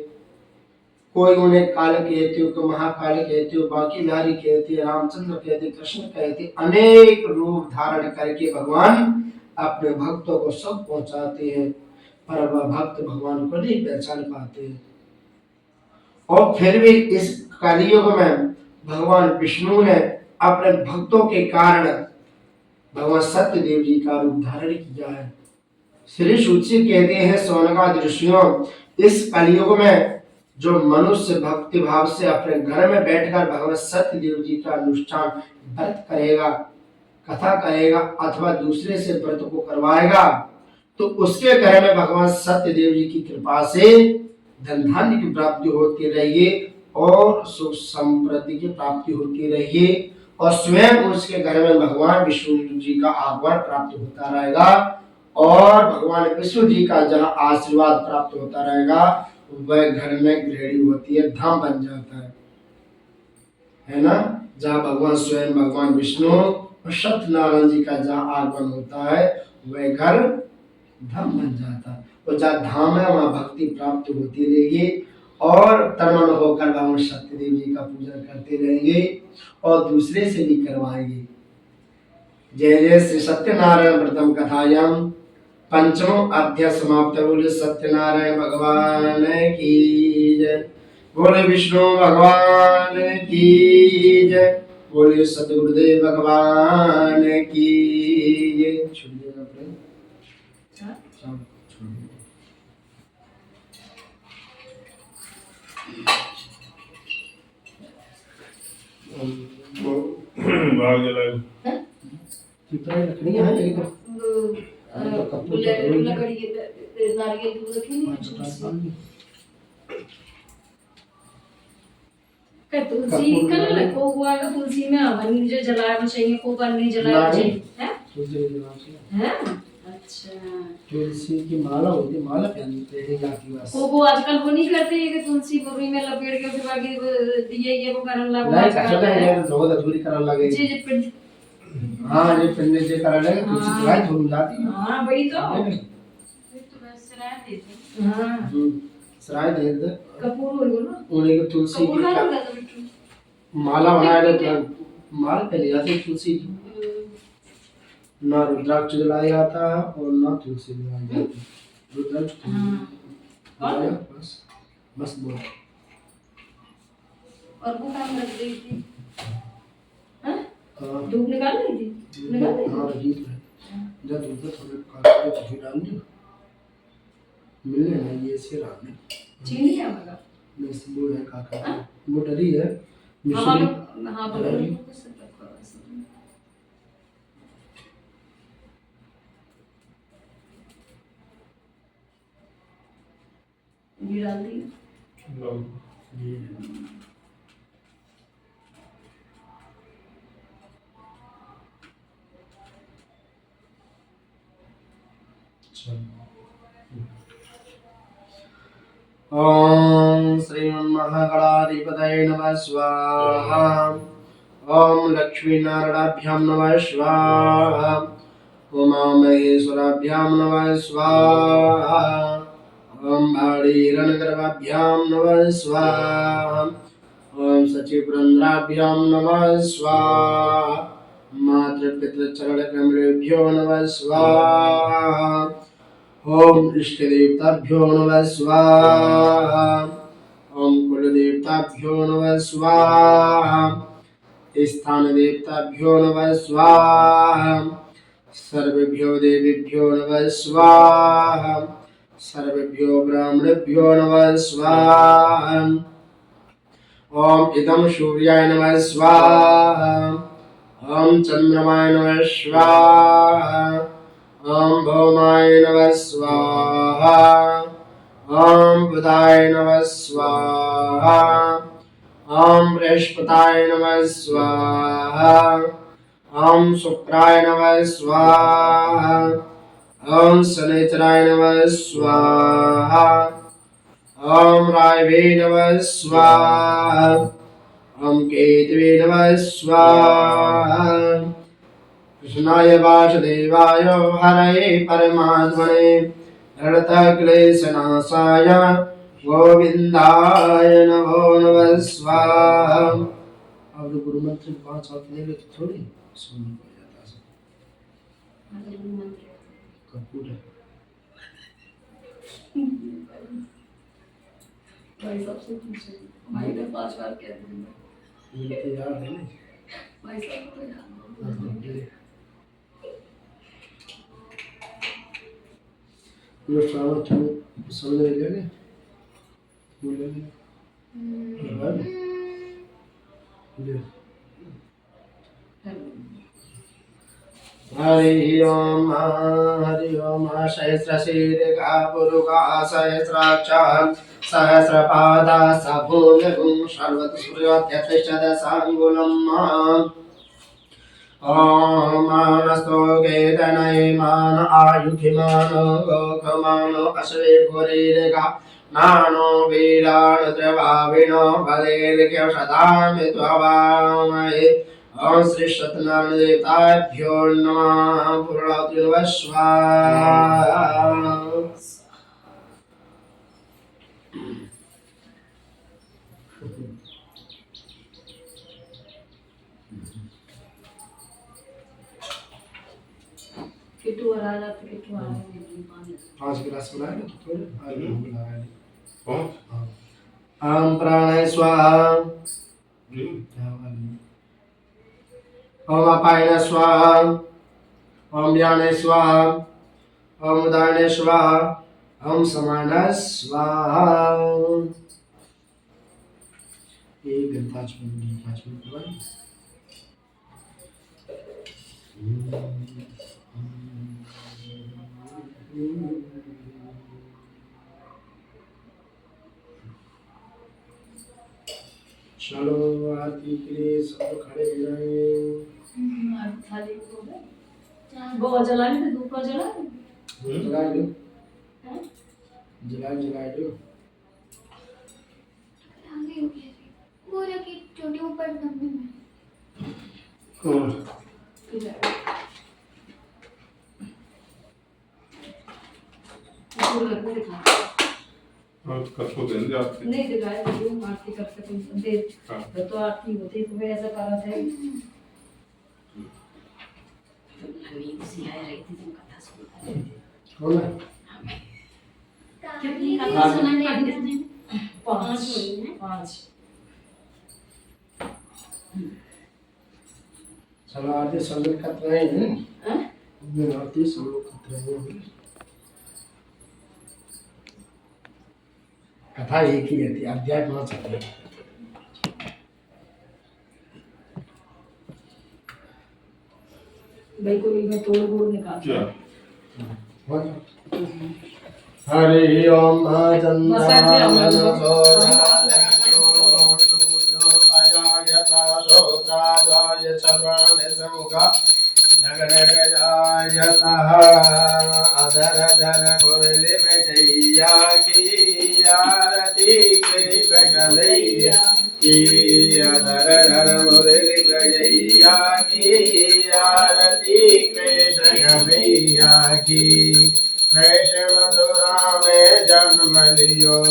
कोई उन्हें काल कहते हो, कोई महाकाल कहते हो, बाकी बिहारी कहते, रामचंद्र कहते, कृष्ण कहते, अनेक रूप धारण करके भगवान अपने भक्तों को सुख पहुंचाते हैं, पर वह भक्त भगवान को नहीं पहचान पाते। और फिर भी इस कलयुग में भगवान विष्णु ने अपने भक्तों के कारण भगवान सत्यदेव जी का रूप धारण किया है। श्री सूची कहते हैं शौनकादि ऋषियों, इस कलयुग में जो मनुष्य भक्ति भाव से अपने घर में बैठकर भगवान सत्यदेव जी का अनुष्ठान व्रत करेगा, कथा करेगा अथवा दूसरे से व्रत को करवाएगा, तो उसके घर में भगवान सत्यदेव जी की कृपा से धन धान्य की प्राप्ति होती रहिए और सुख समृद्धि की प्राप्ति होती रहिए और स्वयं उसके घर में भगवान विष्णु जी का आगमन प्राप्त होता रहेगा और भगवान विष्णु जी का जहाँ आशीर्वाद प्राप्त होता रहेगा वह घर में गृहिणी होती है, धाम बन जाता है ना। जहाँ भगवान स्वयं भगवान विष्णु और सत्यनारायण जी का जहाँ आगमन होता है वह घर धाम बन जाता है। और जहाँ धाम है वहाँ भक्ति प्राप्त होती रहेगी और तन्मय होकर भगवान सत्यदेव जी का पूजन करते रहेंगे और दूसरे से भी करवाएंगे। जय जय श्री सत्यनारायण व्रतम कथायाम पंचमो अध्याय समाप्त। बोले सत्यनारायण भगवान की जय, बोले विष्णु भगवान की जय, बोले सतगुरुदेव भगवान की जय। भाग जलाओ कितना लकड़ी है ये तो लकड़ी के नारियल दूध रखी नहीं का तुलसी कल लको हुआ का तुलसी में हवन जो जलाया चाहिए को बार नहीं जलाया चाहिए है तुलसी जलाते हैं। अच्छा तुलसी की माला होती है, माला पहनते हैं जाति वास को आजकल वो नहीं करते हैं कि तुलसी बोरी में लपेट के फिर बाकी दिए ये वो करने लगा नहीं कसो है यार बहुत अधूरी करने लगे जी जी पिंड हां ये पिंड जे कर लगे तुलसी चढ़ाई धुल जाती है। हां वही तो बस सराय देते हां सराय दे दे कपूर हो गयो ना उन्हीं को तुलसी कपूर का की लगा तो माला बनाए ले माला पहले जाती तुलसी की ना रुद्राक्ष जलाया जाता है और ना तुलसी जलाई जाती है। रुद्राक्ष हां बस बस बोल और वो काम रख दी थी हां हां धूप निकाल ली थी निकाल ली हां रजीत है जब दूध थोड़े काट के घी डाल दो मिलने ना ये से रात में चीनी है मगर मैं वो है काका वो डरी है हां मिश्री हां बोलो ये डाल दी ओम श्री महागणाधिपतये नमः स्वाहा। ओम लक्ष्मी नारायणाभ्याम नमः स्वाहा। उमा महेश्वराभ्यां नमः स्वाहा ओम भाड़ीरणगर्भाभ्यां नमः स्वाहा ओम सचिवरंध्राभ्यां नमः स्वाहा मातृपितृचरणकमलेभ्यो नमः स्वाहा ओम इष्टदेवताभ्यो नमः स्वाहा ओम कुलदेवताभ्यो नमः स्वाहा स्थान देवताभ्यो नमः स्वाहा सर्वेभ्यो देवीभ्यो नमः स्वाहा सर्वेभ्यो ब्राह्मणेभ्यो नमः स्वाहा ओम इदं सूर्याय नमः स्वाहा ओम चंद्रमाय नमः स्वाहा ओम भौमाय नमः स्वाहा ओम बुधाय नमः स्वाहा ओम बृहस्पताय नमः स्वाहा ओम शुक्राय नमः स्वाहा ओम शनिचराय नमः स्वाहा ओम रायवे नमः स्वाहा ओम केतवे नमः स्वाहा कृष्णाय वासुदेवाय हरये परमात्मने प्रणतक्लेशनाशाय गोविंदाय नमो नमः स्वाहा। अब गुरु मंत्र 5 साल के लिए थोड़ी सुनना पड़ जाता है कपूर है भाई साहब से पूछे भाई ने 5 बार कह दिया ये तो याद है ना भाई साहब को याद ये श्रावण तुम समझ रहे थे बोले ले हरि ओम सहस्रशीर्षा पुरुषा सहस्राक्ष सहस्रपादा सबूलगुं सर्वतस्पृहत्यतिष्ठदशाङ्गुलम् ओम मानस्तो गेदनयमान आयुधिमानो गोखमानो अश्वे घोरीरेगा नानो वीराण द्रवाविनो बलेर्घ्य सदामि त्ववामहे ओम श्री सत्यनारायण देवताभ्यो नमः पूर्णाहुति नमः स्वाहा। किट्टू और राजा तो किट्टू आ रहे हैं 5 गिलास बनाए ना तो थोड़े आगे भोग लगाए कौन? ओम प्राणाय स्वाहा ओम अपायन स्वाहा ओम ज्ञाने स्वाहा ओम उदायने स्वाहा ओम समाय स्वाहा। ये गंताज मंडी 5 मिनट बाद चलो आरती के लिए सब लोग खड़े हो जाएं। थाली को वो जला नहीं तो धूप जला जला दो जला दो आगे हो गया वो रखी छोटी ऊपर डब्बे में कसको देने जाते नहीं दिखाया वीडियो आरती करके तुम दे हाँ। तो आरती होती तो वे ऐसा करा थे कौन है कितनी हाँ। कथा सुनाई आपने? 5 हुई हैं। 5 चलो आरती सब लोग कर रहे हैं हैं आरती सब लोग कर रहे हैं। कथा एक ही है अध्याय 5 है। भाई को एक तोड़ बोड़ निकाल क्या हरि ओम नगरजायतः अधर धर मुरली बजैया की आरती कृष्ण कन्हैया की अधर धर मुरली बजैया की आरती कृष्ण कन्हैया की कृष्ण मथुरा में जन्म लियो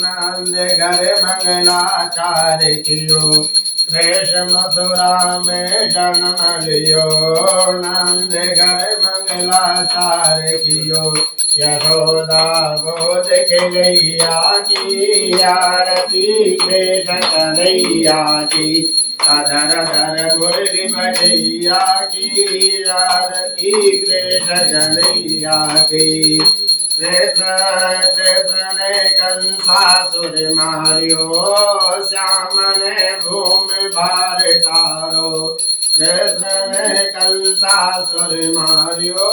नंद घर मंगलाचार्य कियो कृष्ण मथुरा में जन्म लियो नंद घर मंगलाचार्य कियो यशोदा गोद खेलैया की आरती कृष्ण कन्हैया की अधर धर मुरली बजैया की आरती कृष्ण कन्हैया की कृष्ण ने कंसासुर मारियो श्याम ने भूमि भार तारो कृष्ण ने कंसासुर मारियो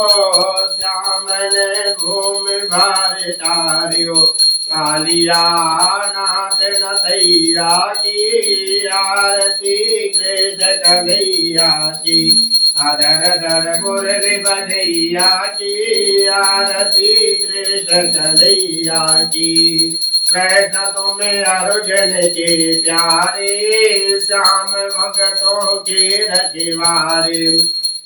श्याम ने भूमि भार तारियो कालिया नाथ नथैया की आरती कृष्ण कन्हैया की अधर धर मुरली बजैया की आरती कृष्ण कन्हैया की कृष्ण तुम्हें अर्जुन के प्यारे श्याम भगतों के रखवारे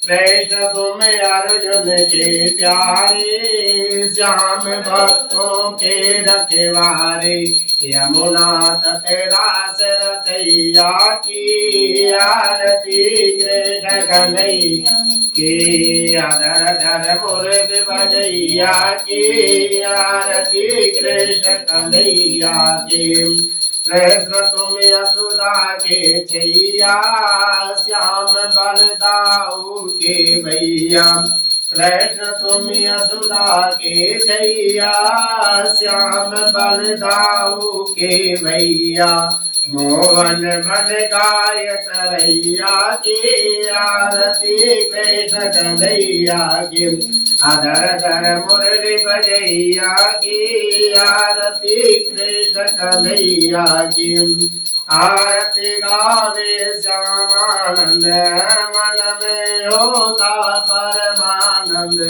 कृष्ण तुम्हें अर्जुन के प्यारे श्याम भक्तों के रखवारे यमुना तट रास रचैया की आरती कृष्ण कन्हैया की अधर धर मुरली बजैया की आरती कृष्ण कन्हैया की कृष्ण तुम यशोदा के छैया श्याम बलदाऊ के भैया कृष्ण तुम यशोदा के छैया श्याम बलदाऊ के भैया मोहन मन गाय तरैया की आरती कृष्ण कन्हैया की अधर धर मुरली बजैया की आरती कृष्ण कन्हैया की आरती गावे श्यामानंद मन में होता परमानंद